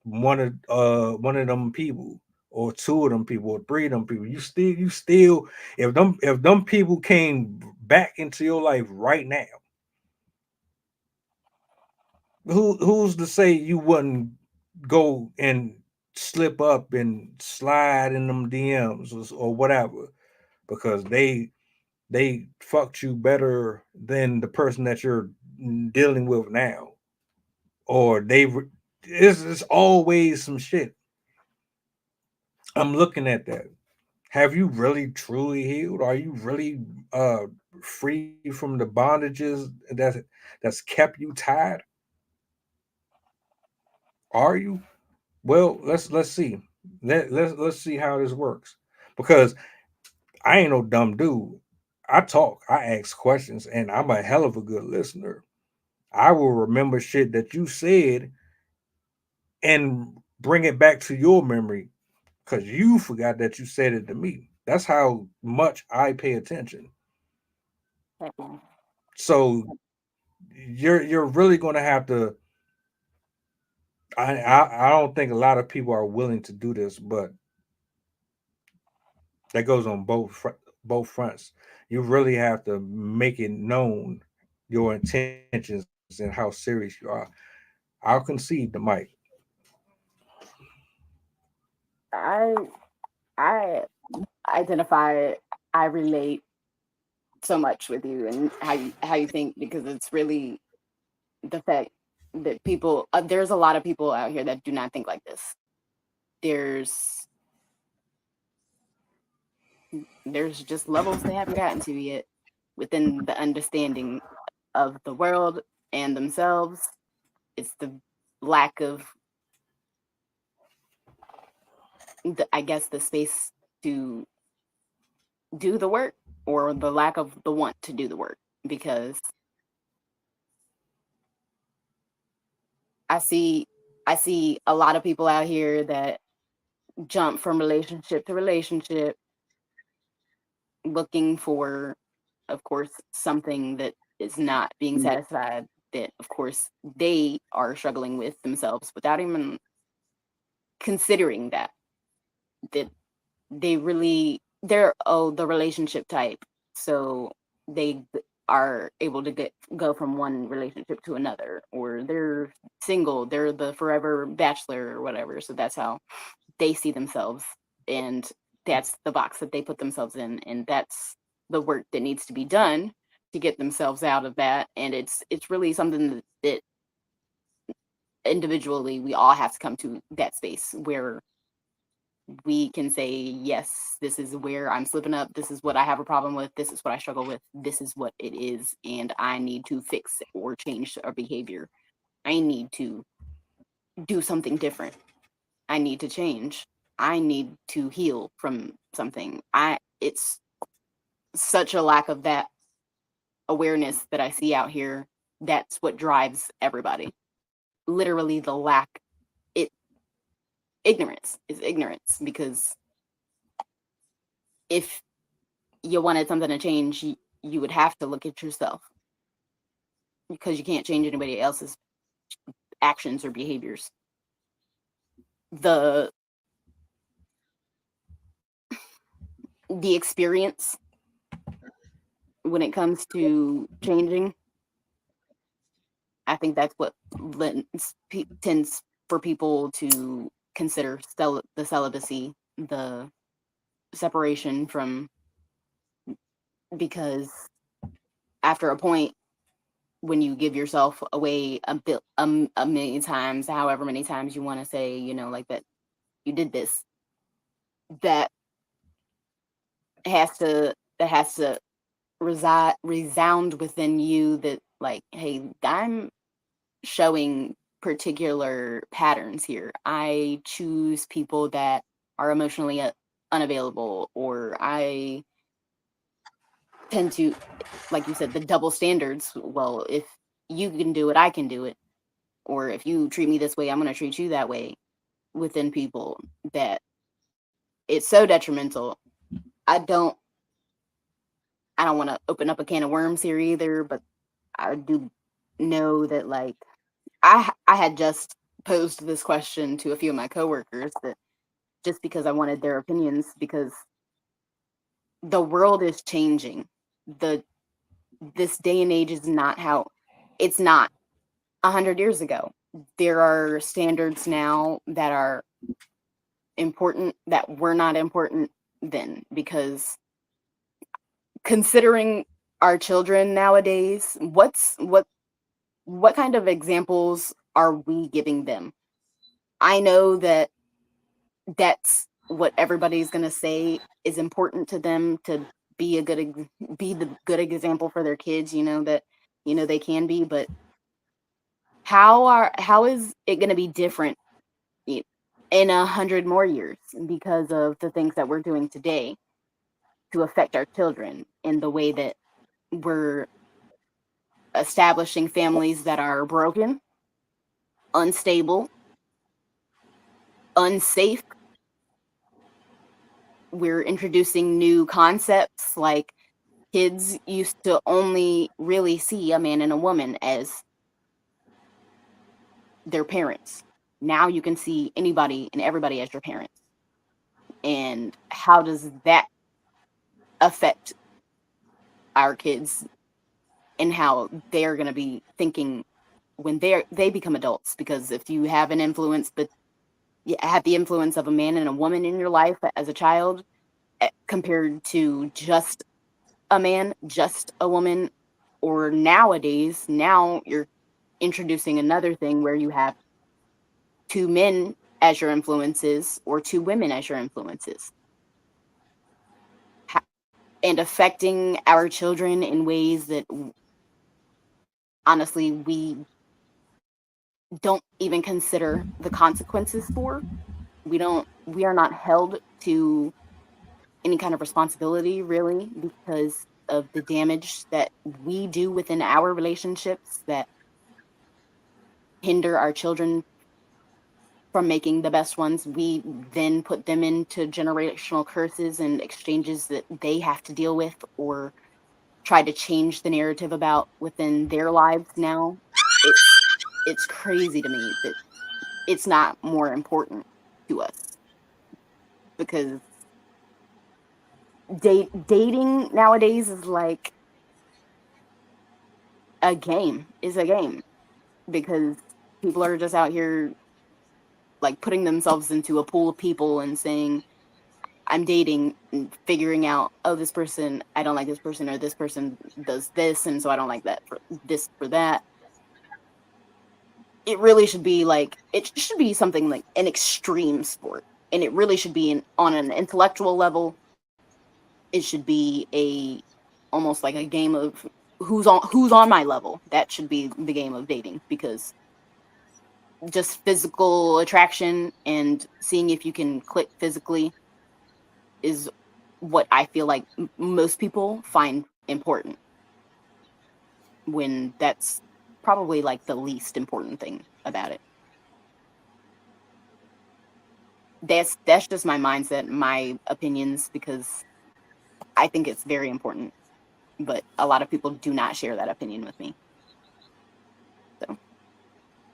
one of them people, or two of them people, or three of them people. You still, if them people came back into your life right now, who's to say you wouldn't go and slip up and slide in them DMs, or whatever, because they fucked you better than the person that you're dealing with now, or it's always some shit. I'm looking at that. Have you really truly healed? Are you really uh free from the bondages that's kept you tied? Are you? Well, let's see. Let's see how this works. Because I ain't no dumb dude. I talk, I ask questions, and I'm a hell of a good listener. I will remember shit that you said and bring it back to your memory because you forgot that you said it to me. That's how much I pay attention. Second. So you're really going to have to. I don't think a lot of people are willing to do this, but that goes on both fronts. You really have to make it known your intentions and how serious you are. I'll concede the mic. I I identify, I relate so much with you and how you think, because it's really the fact that people there's a lot of people out here that do not think like this. There's there's just levels they haven't gotten to yet within the understanding of the world and themselves. It's the lack of I guess the space to do the work, or the lack of the want to do the work, because I see I see a lot of people out here that jump from relationship to relationship looking for, of course, something that is not being satisfied, that of course they are struggling with themselves without even considering that they really they're the relationship type so they are able to go from one relationship to another, or they're single, they're the forever bachelor or whatever. So that's how they see themselves, and that's the box that they put themselves in, and that's the work that needs to be done to get themselves out of that. And it's really something that individually we all have to come to that space where we can say, yes, this is where I'm slipping up, this is what I have a problem with, this is what I struggle with, this is what it is, and I need to fix or change our behavior. I need to do something different. I need to change. I need to heal from something. It's such a lack of that awareness that I see out here. That's what drives everybody. Literally the lack, ignorance is ignorance, because if you wanted something to change, you would have to look at yourself, because you can't change anybody else's actions or behaviors. The experience when it comes to changing, I think that's what tends for people to consider the celibacy, the separation from, because after a point, when you give yourself away a million times, however many times you want to say, like that you did this, that has to resound within you, that like, hey, I'm showing particular patterns here. I choose people that are emotionally unavailable, or I tend to, like you said, the double standards. Well, if you can do it, I can do it. Or if you treat me this way, I'm going to treat you that way, within people, that it's so detrimental. I don't want to open up a can of worms here either, but I do know that, like, I had just posed this question to a few of my coworkers, that just because I wanted their opinions, because the world is changing. This day and age is not how it's not 100 years ago. There are standards now that are important that were not important then, because considering our children nowadays, what kind of examples are we giving them? I know that that's what everybody's going to say is important to them, to be the good example for their kids, that they can be. But how is it going to be different in 100 more years, because of the things that we're doing today to affect our children, in the way that we're establishing families that are broken, unstable, unsafe? We're introducing new concepts, like kids used to only really see a man and a woman as their parents. Now you can see anybody and everybody as your parents. And how does that affect our kids, and how they're going to be thinking when they become adults? Because if you have an influence, but you have the influence of a man and a woman in your life as a child, compared to just a man, just a woman, or nowadays, now you're introducing another thing where you have 2 men as your influences, or 2 women as your influences, and affecting our children in ways that honestly we don't even consider the consequences for. We are not held to any kind of responsibility, really, because of the damage that we do within our relationships, that hinder our children from making the best ones. We then put them into generational curses and exchanges that they have to deal with, or try to change the narrative about within their lives now. It's crazy to me that it's not more important to us, because dating nowadays is like a game. Is a game because people are just out here like putting themselves into a pool of people and saying, I'm dating and figuring out, oh, this person, I don't like this person, or this person does this, and so I don't like that for this for that. It really should be like, it should be something like an extreme sport, and it really should be on an intellectual level. It should be almost like a game of who's on my level. That should be the game of dating, because just physical attraction and seeing if you can click physically is what I feel like most people find important, when that's probably like the least important thing about it. That's just my mindset, my opinions, because I think it's very important, but a lot of people do not share that opinion with me.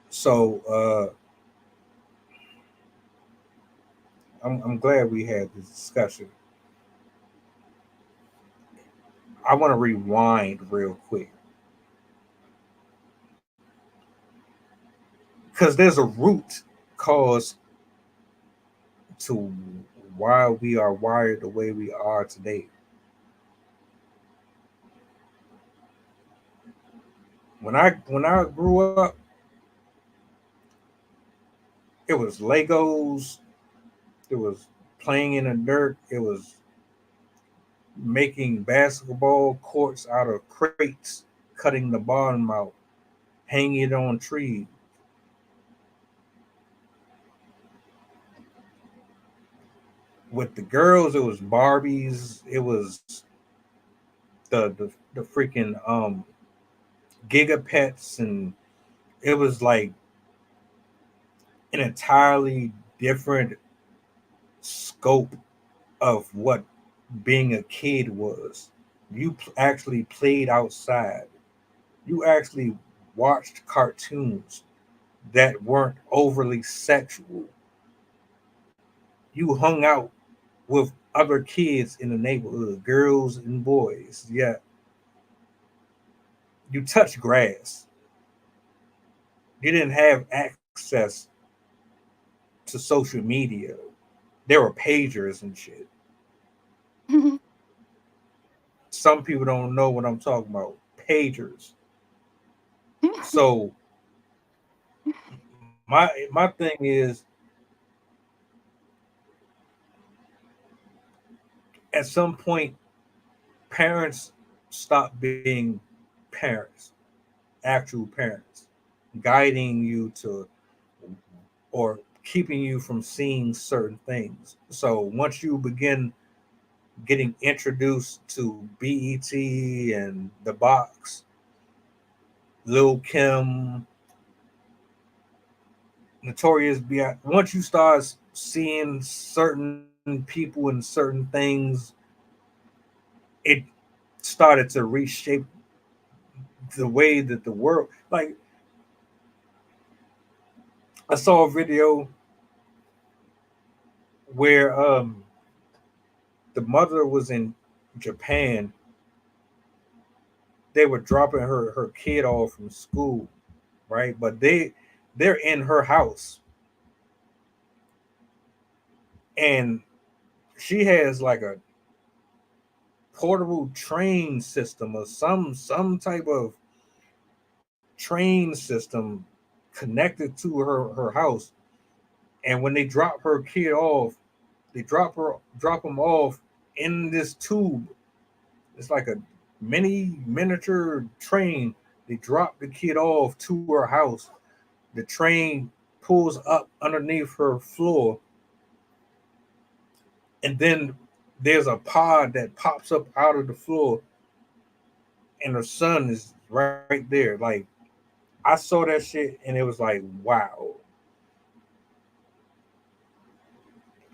So I'm glad we had this discussion. I want to rewind real quick because there's a root cause to why we are wired the way we are today. When I grew up, it was Legos, it was playing in the dirt, it was making basketball courts out of crates, cutting the bottom out, hanging it on trees. With the girls, it was Barbies, it was the freaking gigapets, and it was like an entirely different scope of what being a kid was. You actually played outside. You actually watched cartoons that weren't overly sexual. You hung out with other kids in the neighborhood, girls and boys. Yeah, you touched grass. You didn't have access to social media. There were pagers and shit. Some people don't know what I'm talking about. Pagers. So my thing is, at some point parents stop being parents, actual parents, guiding you to or keeping you from seeing certain things. So once you begin getting introduced to BET and the box, Lil Kim, Notorious B.I., once you start seeing certain people and certain things, it started to reshape the way that the world. Like, I saw a video where the mother was in Japan. They were dropping her kid off from school, right? But they're in her house, and she has like a portable train system or some type of train system connected to her house. And when they drop her kid off, they drop him off in this tube. It's like a miniature train. They drop the kid off to her house. The train pulls up underneath her floor, and then there's a pod that pops up out of the floor, and her son is right there. Like, I saw that shit, and it was like, wow,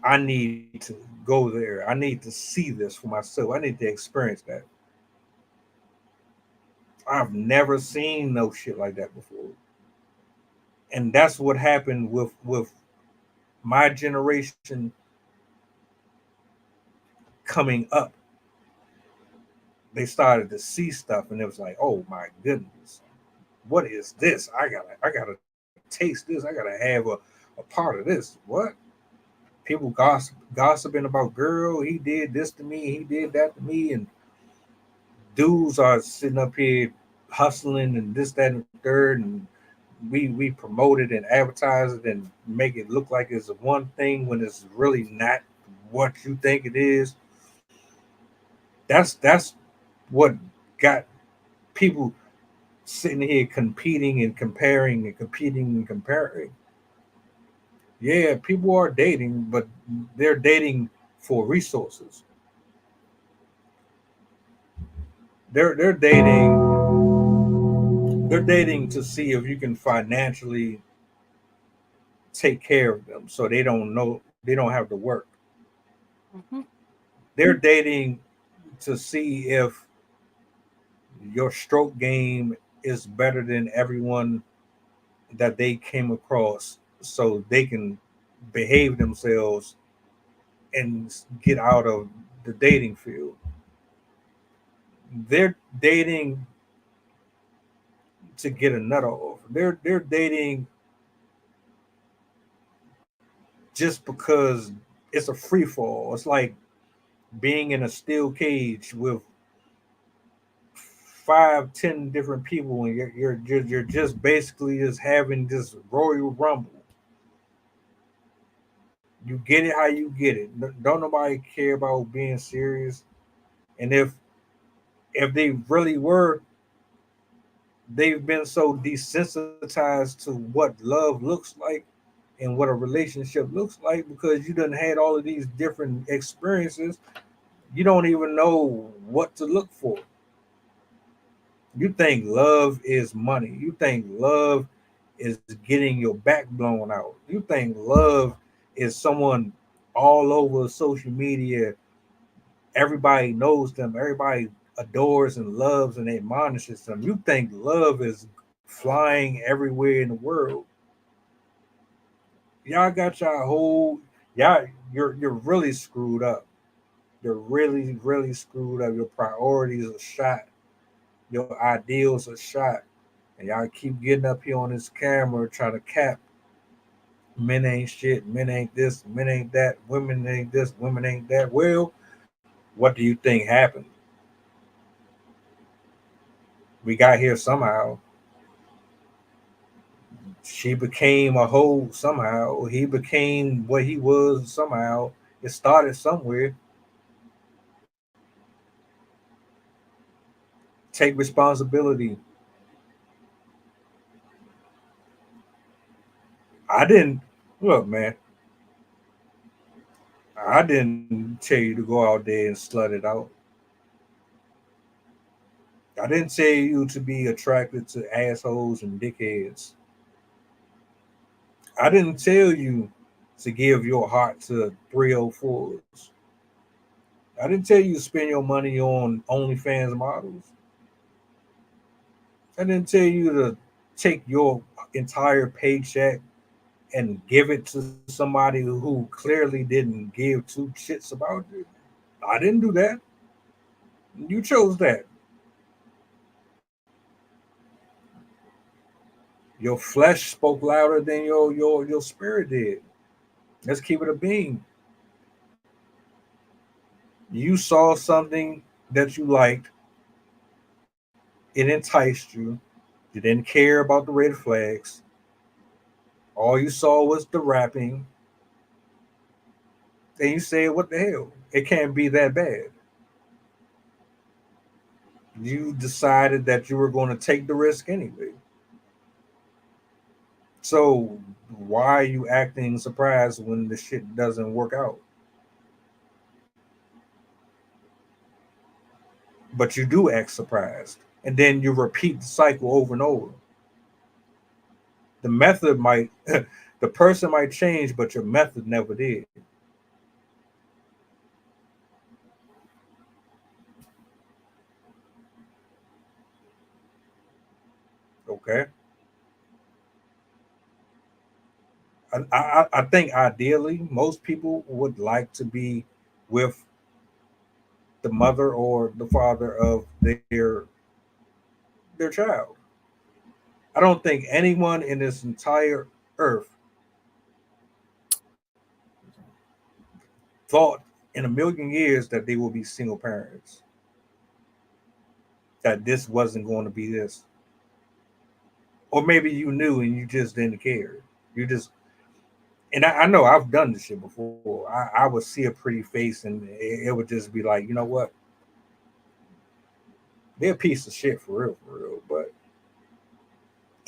I need to go there. I need to see this for myself. I need to experience that. I've never seen no shit like that before. And that's what happened with my generation coming up. they started to see stuff, and it was like, oh my goodness, what is this? I gotta taste this. I gotta have a part of this. What? People gossiping about girl. He did this to me. He did that to me, and dudes are sitting up here hustling and this, that, and the third, and we promote it and advertise it and make it look like it's one thing when it's really not what you think it is. That's what got people sitting here competing and comparing and competing and comparing. Yeah, people are dating, but they're dating for resources. They're dating to see if you can financially take care of them so they don't have to work. Mhm. They're dating to see if your stroke game is better than everyone that they came across so they can behave themselves and get out of the dating field. They're dating to get another offer. They're dating just because it's a free fall. It's like being in a steel cage with 5, 10 different people, and you're just basically just having this Royal Rumble. You get it how you get it. Don't nobody care about being serious. And if they really were, they've been so desensitized to what love looks like and what a relationship looks like because you done had all of these different experiences. You don't even know what to look for. You think love is money. You think love is getting your back blown out. You think love is someone all over social media. Everybody knows them. Everybody adores and loves and admonishes them. You think love is flying everywhere in the world. Y'all got y'all whole y'all you're really screwed up. You're really, really screwed up. Your priorities are shot. Your ideals are shot. And y'all keep getting up here on this camera trying to cap men ain't shit, men ain't this, men ain't that, women ain't this, women ain't that. Well, what do you think happened? We got here somehow. She became a hoe somehow. He became what he was somehow. It started somewhere. Take responsibility. I didn't look, man. I didn't tell you to go out there and slut it out. I didn't tell you to be attracted to assholes and dickheads. I didn't tell you to give your heart to 304s. I didn't tell you to spend your money on OnlyFans models. I didn't tell you to take your entire paycheck and give it to somebody who clearly didn't give two shits about it. I didn't do that. You chose that. Your flesh spoke louder than your spirit did. Let's keep it a being. You saw something that you liked, it enticed you. You didn't care about the red flags. All you saw was the rapping, and you said, "What the hell? It can't be that bad." You decided that you were going to take the risk anyway. So why are you acting surprised when the shit doesn't work out? But you do act surprised, and then you repeat the cycle over and over. The method might, the person might change, but your method never did. Okay, I think ideally most people would like to be with the mother or the father of their child. I don't think anyone in this entire earth thought in a million years that they will be single parents, that this wasn't going to be this. Or maybe you knew and you just didn't care. You just, and I know I've done this shit before. I would see a pretty face and it would just be like, you know what? They're a piece of shit for real. But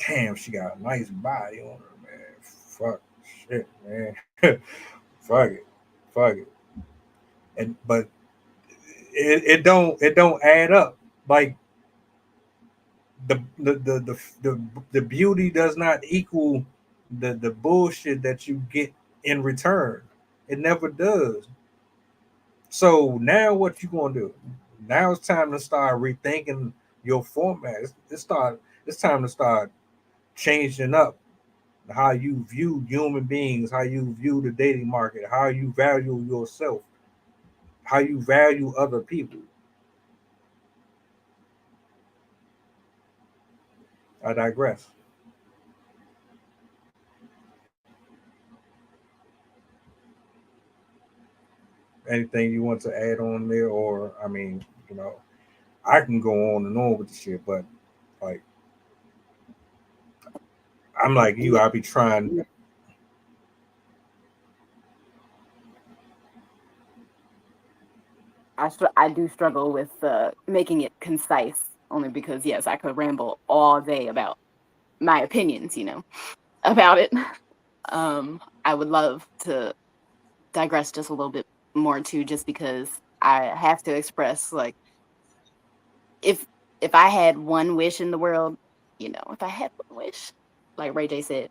damn, she got a nice body on her, man. Fuck shit, man. Fuck it. Fuck it. And but it don't add up. Like the beauty does not equal the bullshit that you get in return. It never does. So now what you gonna do? Now it's time to start rethinking your format. It's time to start changing up how you view human beings, how you view the dating market, how you value yourself, how you value other people. I digress. Anything you want to add on there, or I mean, you know, I can go on and on with the shit, but like I'm like you, Yeah, I'll be trying. I do struggle with making it concise, only because yes, I could ramble all day about my opinions, about it. I would love to digress just a little bit more too, just because I have to express, like, if I had one wish in the world, if I had one wish, like Ray J said,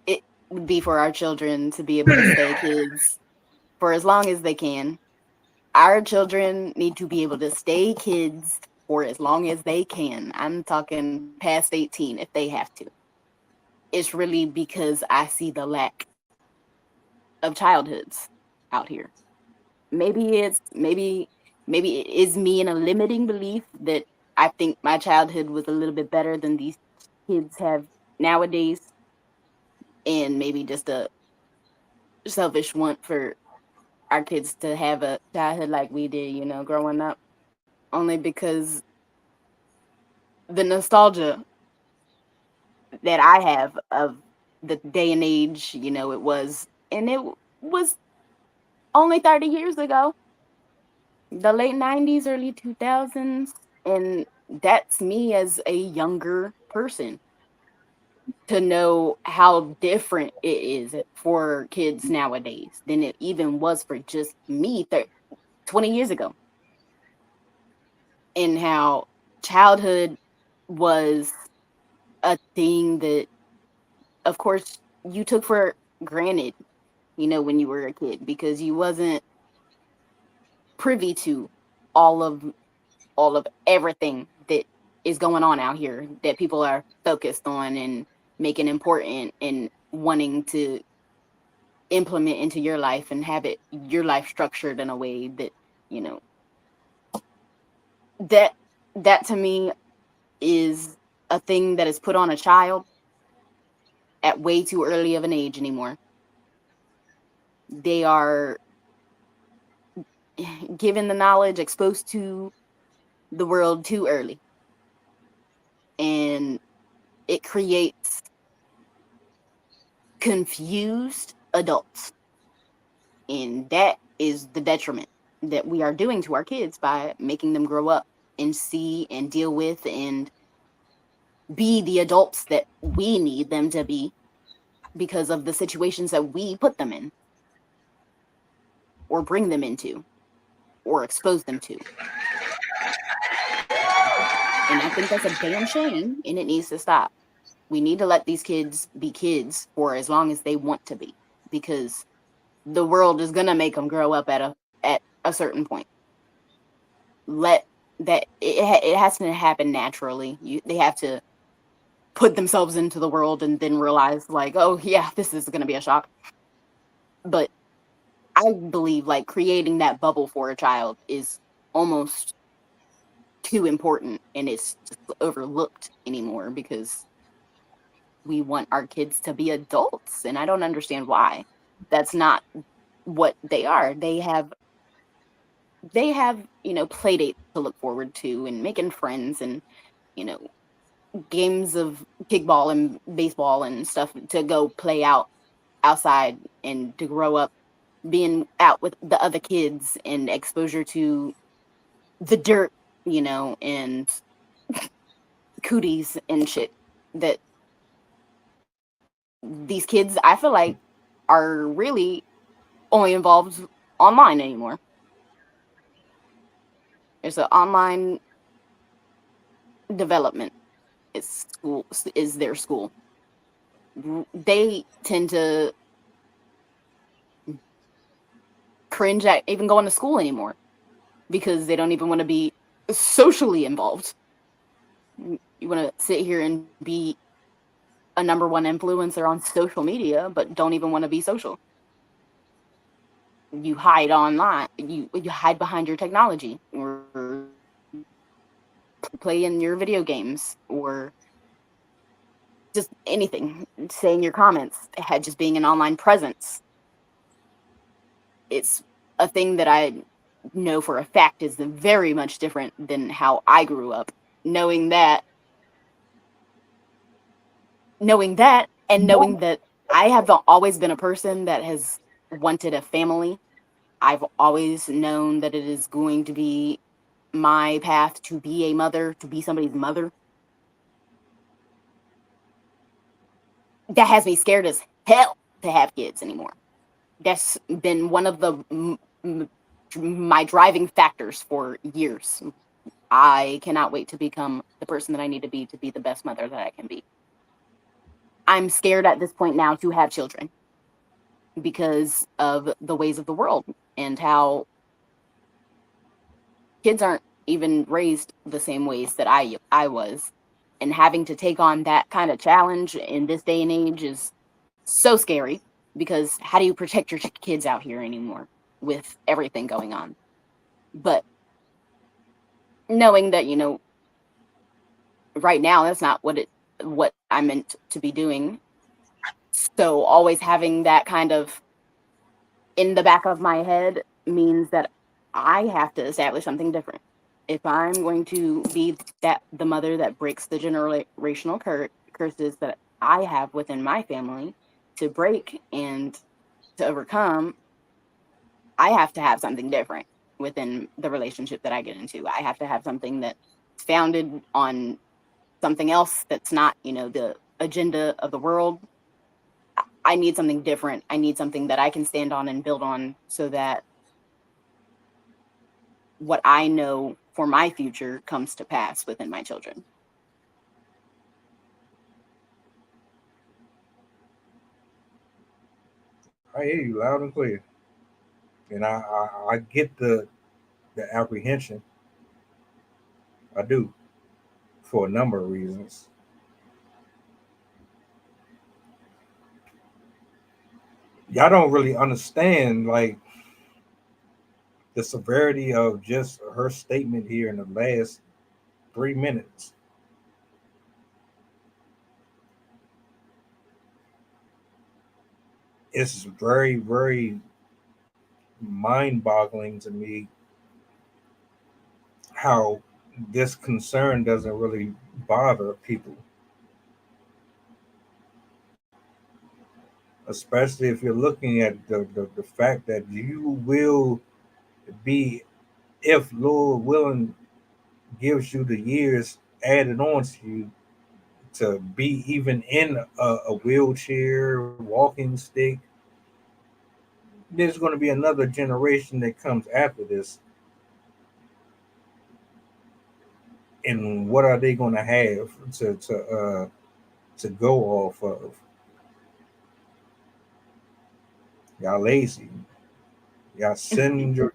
it would be for our children to be able to stay kids for as long as they can. Our children need to be able to stay kids for as long as they can. I'm talking past 18 if they have to. It's really because I see the lack of childhoods out here. Maybe it is me in a limiting belief that I think my childhood was a little bit better than these kids have nowadays, and maybe just a selfish want for our kids to have a childhood like we did, growing up. Only because the nostalgia that I have of the day and age, it was, and it was only 30 years ago, the late 90s, early 2000s. And that's me as a younger person, to know how different it is for kids nowadays than it even was for just me 20 years ago. And how childhood was a thing that, of course, you took for granted, when you were a kid, because you wasn't privy to all of everything that is going on out here that people are focused on and making important and wanting to implement into your life and have your life structured in a way that, you know that that to me is a thing that is put on a child at way too early of an age anymore. They are given the knowledge, exposed to the world too early, and it creates confused adults, and that is the detriment that we are doing to our kids by making them grow up and see and deal with and be the adults that we need them to be, because of the situations that we put them in or bring them into or expose them to. And I think that's a damn shame, and it needs to stop. We need to let these kids be kids for as long as they want to be, because the world is gonna make them grow up at a certain point. Let that it has to happen naturally. They have to put themselves into the world and then realize, like, oh yeah, this is gonna be a shock. But I believe like creating that bubble for a child is almost too important, and it's just overlooked anymore because we want our kids to be adults, and I don't understand why. That's not what they are. They have play dates to look forward to and making friends and you know games of kickball and baseball and stuff to go play outside and to grow up being out with the other kids and exposure to the dirt, and cooties and shit that these kids, I feel like, are really only involved online anymore. There's an online development. Is their school. They tend to cringe at even going to school anymore because they don't even want to be socially involved. You want to sit here and be a number one influencer on social media, but don't even want to be social. You hide online. You hide behind your technology, or play in your video games, or just anything. Saying your comments, just being an online presence. It's a thing that I know for a fact is very much different than how I grew up. Knowing that, and knowing that I have always been a person that has wanted a family. I've always known that it is going to be my path to be a mother, to be somebody's mother. That has me scared as hell to have kids anymore. That's been one of my driving factors for years. I cannot wait to become the person that I need to be the best mother that I can be. I'm scared at this point now to have children because of the ways of the world and how kids aren't even raised the same ways that I was. And having to take on that kind of challenge in this day and age is so scary, because how do you protect your kids out here anymore with everything going on? But knowing that, right now that's not what I meant to be doing. So always having that kind of in the back of my head means that I have to establish something different. If I'm going to be the mother that breaks the generational curses that I have within my family to break and to overcome, I have to have something different within the relationship that I get into. I have to have something that's founded on something else that's not, the agenda of the world. I need something different. I need something that I can stand on and build on, so that what I know for my future comes to pass within my children. I hear you loud and clear, and I get the apprehension. I do, for a number of reasons. Y'all don't really understand like the severity of just her statement here in the last 3 minutes. It's very, very mind-boggling to me how this concern doesn't really bother people, especially if you're looking at the fact that you will be, if Lord willing gives you the years added on to you, to be even in a wheelchair, walking stick. There's going to be another generation that comes after this, and what are they going to have to go off of? Y'all lazy. Y'all send your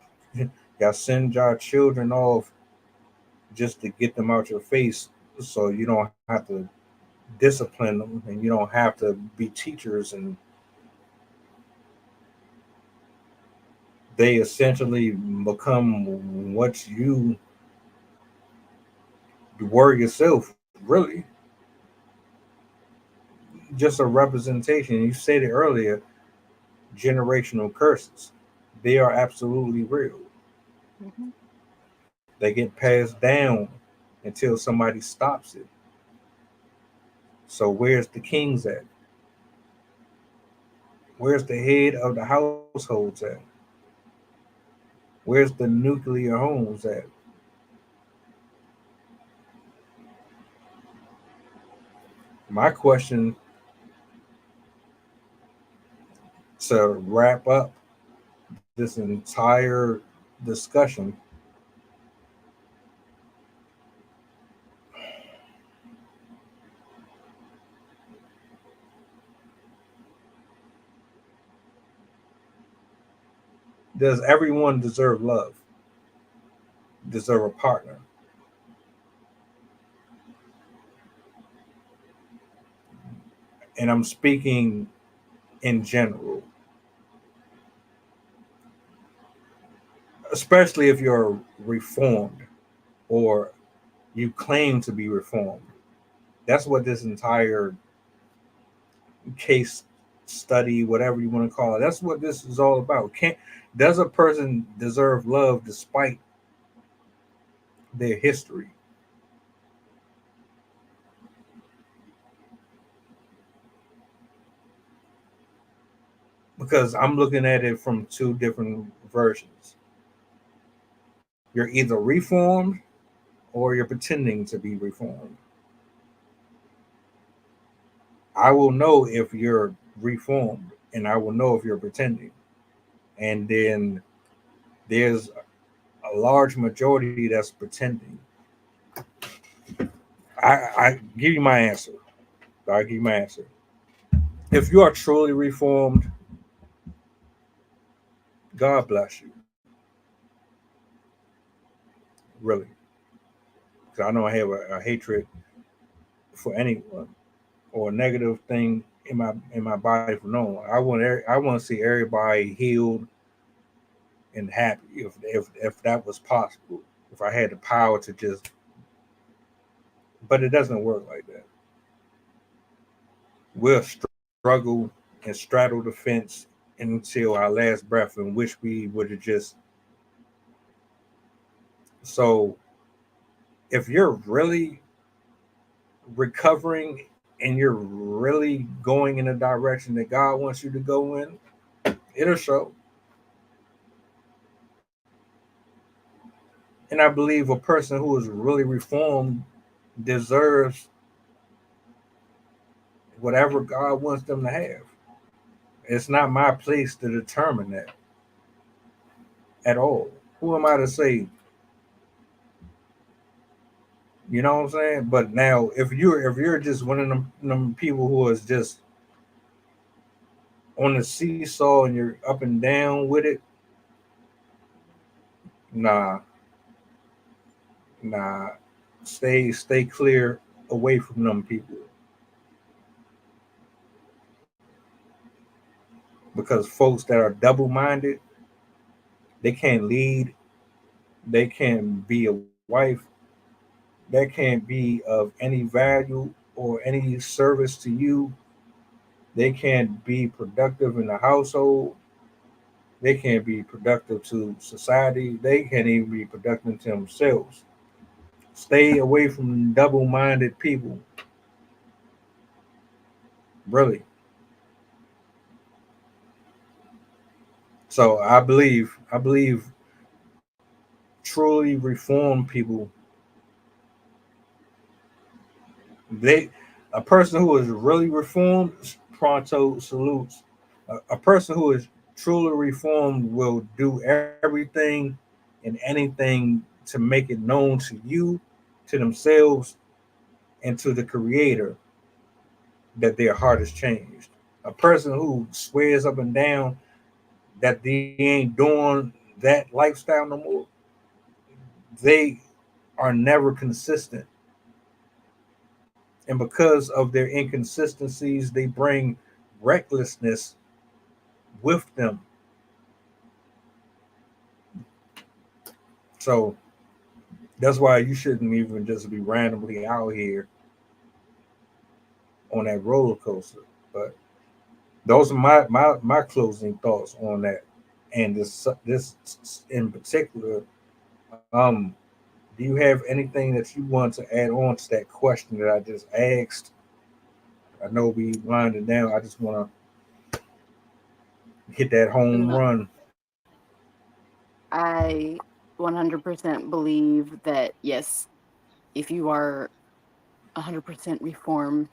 y'all send your children off just to get them out your face, so you don't have to discipline them, and you don't have to be teachers and they essentially become what you were yourself, really. Just a representation. You said it earlier, generational curses. They are absolutely real. Mhm. They get passed down until somebody stops it. So where's the kings at? Where's the head of the households at? Where's the nuclear homes at? My question to wrap up this entire discussion, does everyone deserve love? Deserve a partner? And I'm speaking in general, especially if you're reformed or you claim to be reformed. That's what this entire case study, whatever you want to call it, that's what this is all about. Can't Does a person deserve love despite their history? Because I'm looking at it from two different versions. You're either reformed or you're pretending to be reformed. I will know if you're reformed and I will know if you're pretending. And then there's a large majority that's pretending. I give you my answer. I give you my answer. If you are truly reformed, God bless you. Really. Because I know I have a hatred for anyone or a negative thing in my body for no one. I want to see everybody healed and happy if that was possible. If I had the power to just, but it doesn't work like that. We'll struggle and straddle the fence until our last breath and wish we would have just. So if you're really recovering and you're really going in the direction that God wants you to go in, it'll show. And I believe a person who is really reformed deserves whatever God wants them to have. It's not my place to determine that at all. Who am I to say? You know what I'm saying? But now, if you're just one of them people who is just on the seesaw and you're up and down with it, nah, nah, stay clear away from them people because folks that are double minded, they can't lead, they can't be a wife, they can't be of any value or any service to you. They can't be productive in the household. They can't be productive to society. They can't even be productive to themselves. Stay away from double-minded people. Really. So I believe truly reformed people, they a person who is really reformed, pronto salutes. A person who is truly reformed will do everything and anything to make it known to you, to themselves, and to the creator that their heart has changed. A person who swears up and down that they ain't doing that lifestyle no more, they are never consistent. And because of their inconsistencies, they bring recklessness with them. So that's why you shouldn't even just be randomly out here on that roller coaster. But those are my closing thoughts on that. And this in particular, do you have anything that you want to add on to that question that I just asked? I know we winding down. I just want to hit that home No, run. I 100% believe that yes, if you are 100% reformed,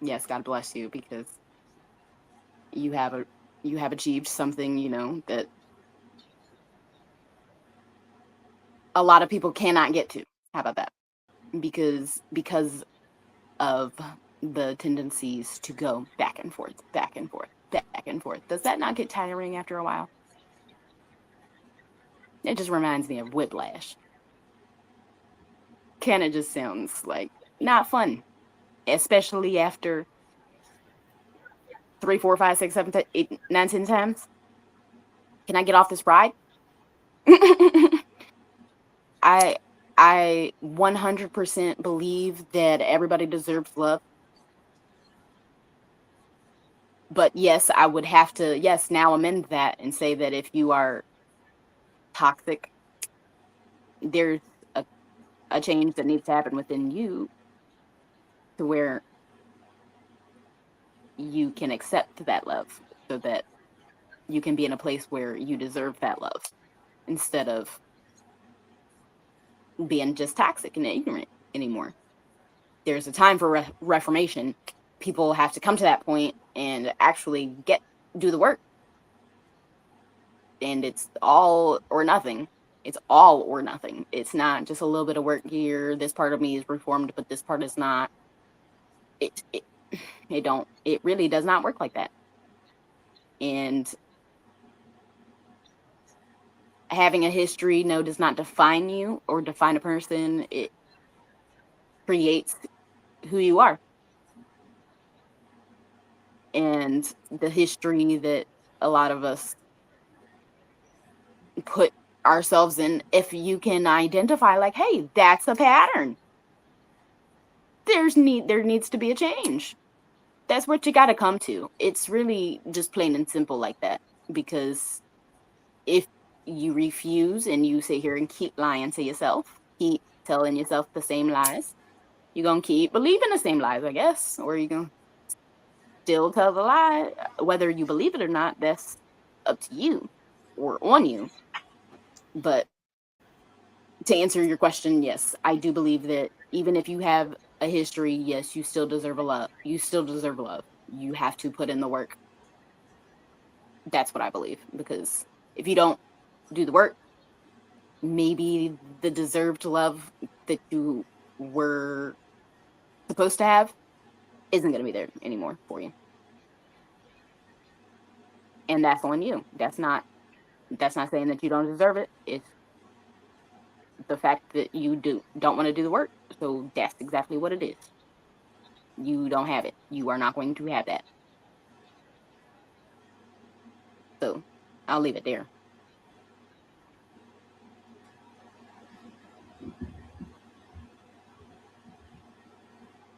yes, God bless you, because you have achieved something, that a lot of people cannot get to. How about that? Because of the tendencies to go back and forth, back and forth, back and forth. Does that not get tiring after a while? It just reminds me of Whiplash. Kind of just sounds like not fun, especially after 3, 4, 5, 6, 7, 8, 9, 10 times. Can I get off this ride? I I 100% believe that everybody deserves love. But yes, I would have to now amend that and say that if you are toxic, there's a, a change that needs to happen within you to where you can accept that love so that you can be in a place where you deserve that love instead of being just toxic and ignorant anymore. There's a time for reformation. People have to come to that point and actually do the work. And it's all or nothing. It's all or nothing. It's not just a little bit of work here. This part of me is reformed, but this part is not. It it really does not work like that. And having a history does not define you or define a person. It creates who you are. And the history that a lot of us put ourselves in, if you can identify like, hey, that's a pattern, there needs to be a change. That's what you got to come to. It's really just plain and simple like that. Because if you refuse and you sit here and keep lying to yourself, keep telling yourself the same lies, you're going to keep believing the same lies, I guess. Or you're going to still tell the lie. Whether you believe it or not, that's up to you or on you. But to answer your question, yes, I do believe that even if you have a history, yes, you still deserve a love. You still deserve love. You have to put in the work. That's what I believe. Because if you don't do the work, maybe the deserved love that you were supposed to have isn't going to be there anymore for you. And that's on you. That's not saying that you don't deserve it. It's the fact that you don't want to do the work. So that's exactly what it is. You don't have it. You are not going to have that. So I'll leave it there.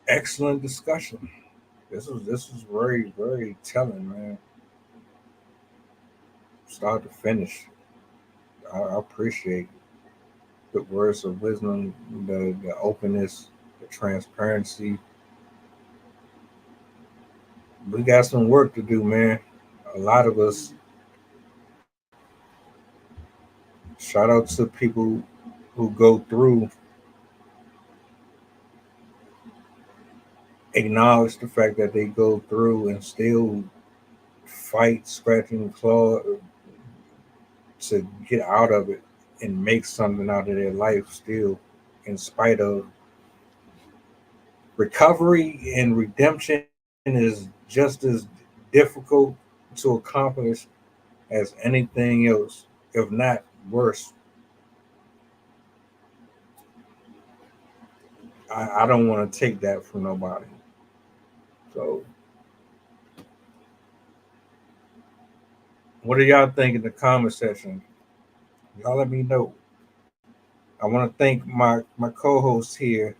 Excellent discussion. This is very, very telling, man. Start to finish. I appreciate the words of wisdom, the openness, the transparency. We got some work to do, man. A lot of us. Shout out to people who go through, acknowledge the fact that they go through and still fight, scratch and claw to get out of it and make something out of their life still, in spite of recovery and redemption is just as difficult to accomplish as anything else, if not worse. I don't want to take that from nobody. So, what do y'all think in the comment section? Y'all let me know. I want to thank my co-host here,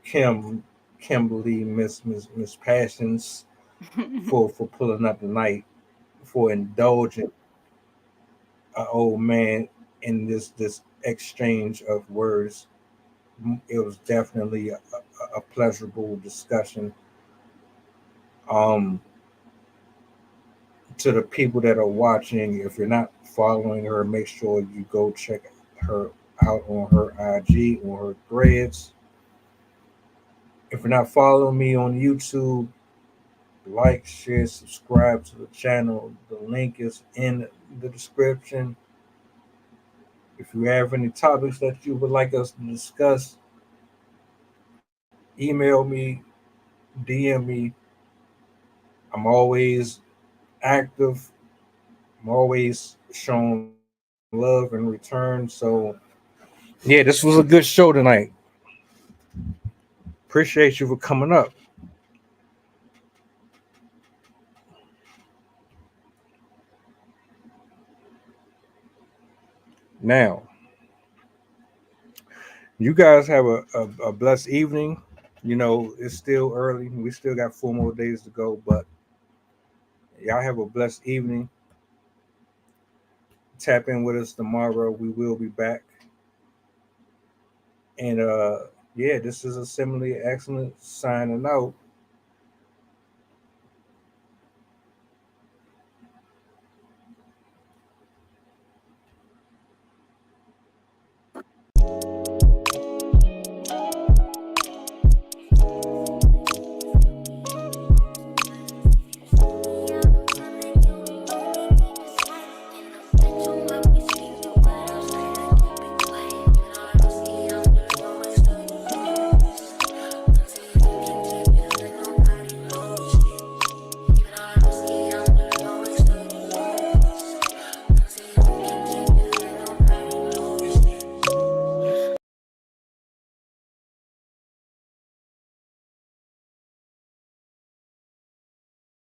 Kimberly, Miss Passions, for pulling up tonight, for indulging an old man in this exchange of words. It was definitely a pleasurable discussion. Um, to the people that are watching, if you're not following her, make sure you go check her out on her IG, on her threads. If you're not following me on YouTube, like, share, subscribe to the channel. The link is in the description. If you have any topics that you would like us to discuss, email me, DM me. I'm always active. I'm always showing love in return. So, yeah, this was a good show tonight. Appreciate you for coming up. Now, you guys have a blessed evening. You know, it's still early. We still got 4 more days to go, but y'all have a blessed evening. Tap in with us tomorrow. We will be back. And yeah, this is Assembly of Excellence signing out.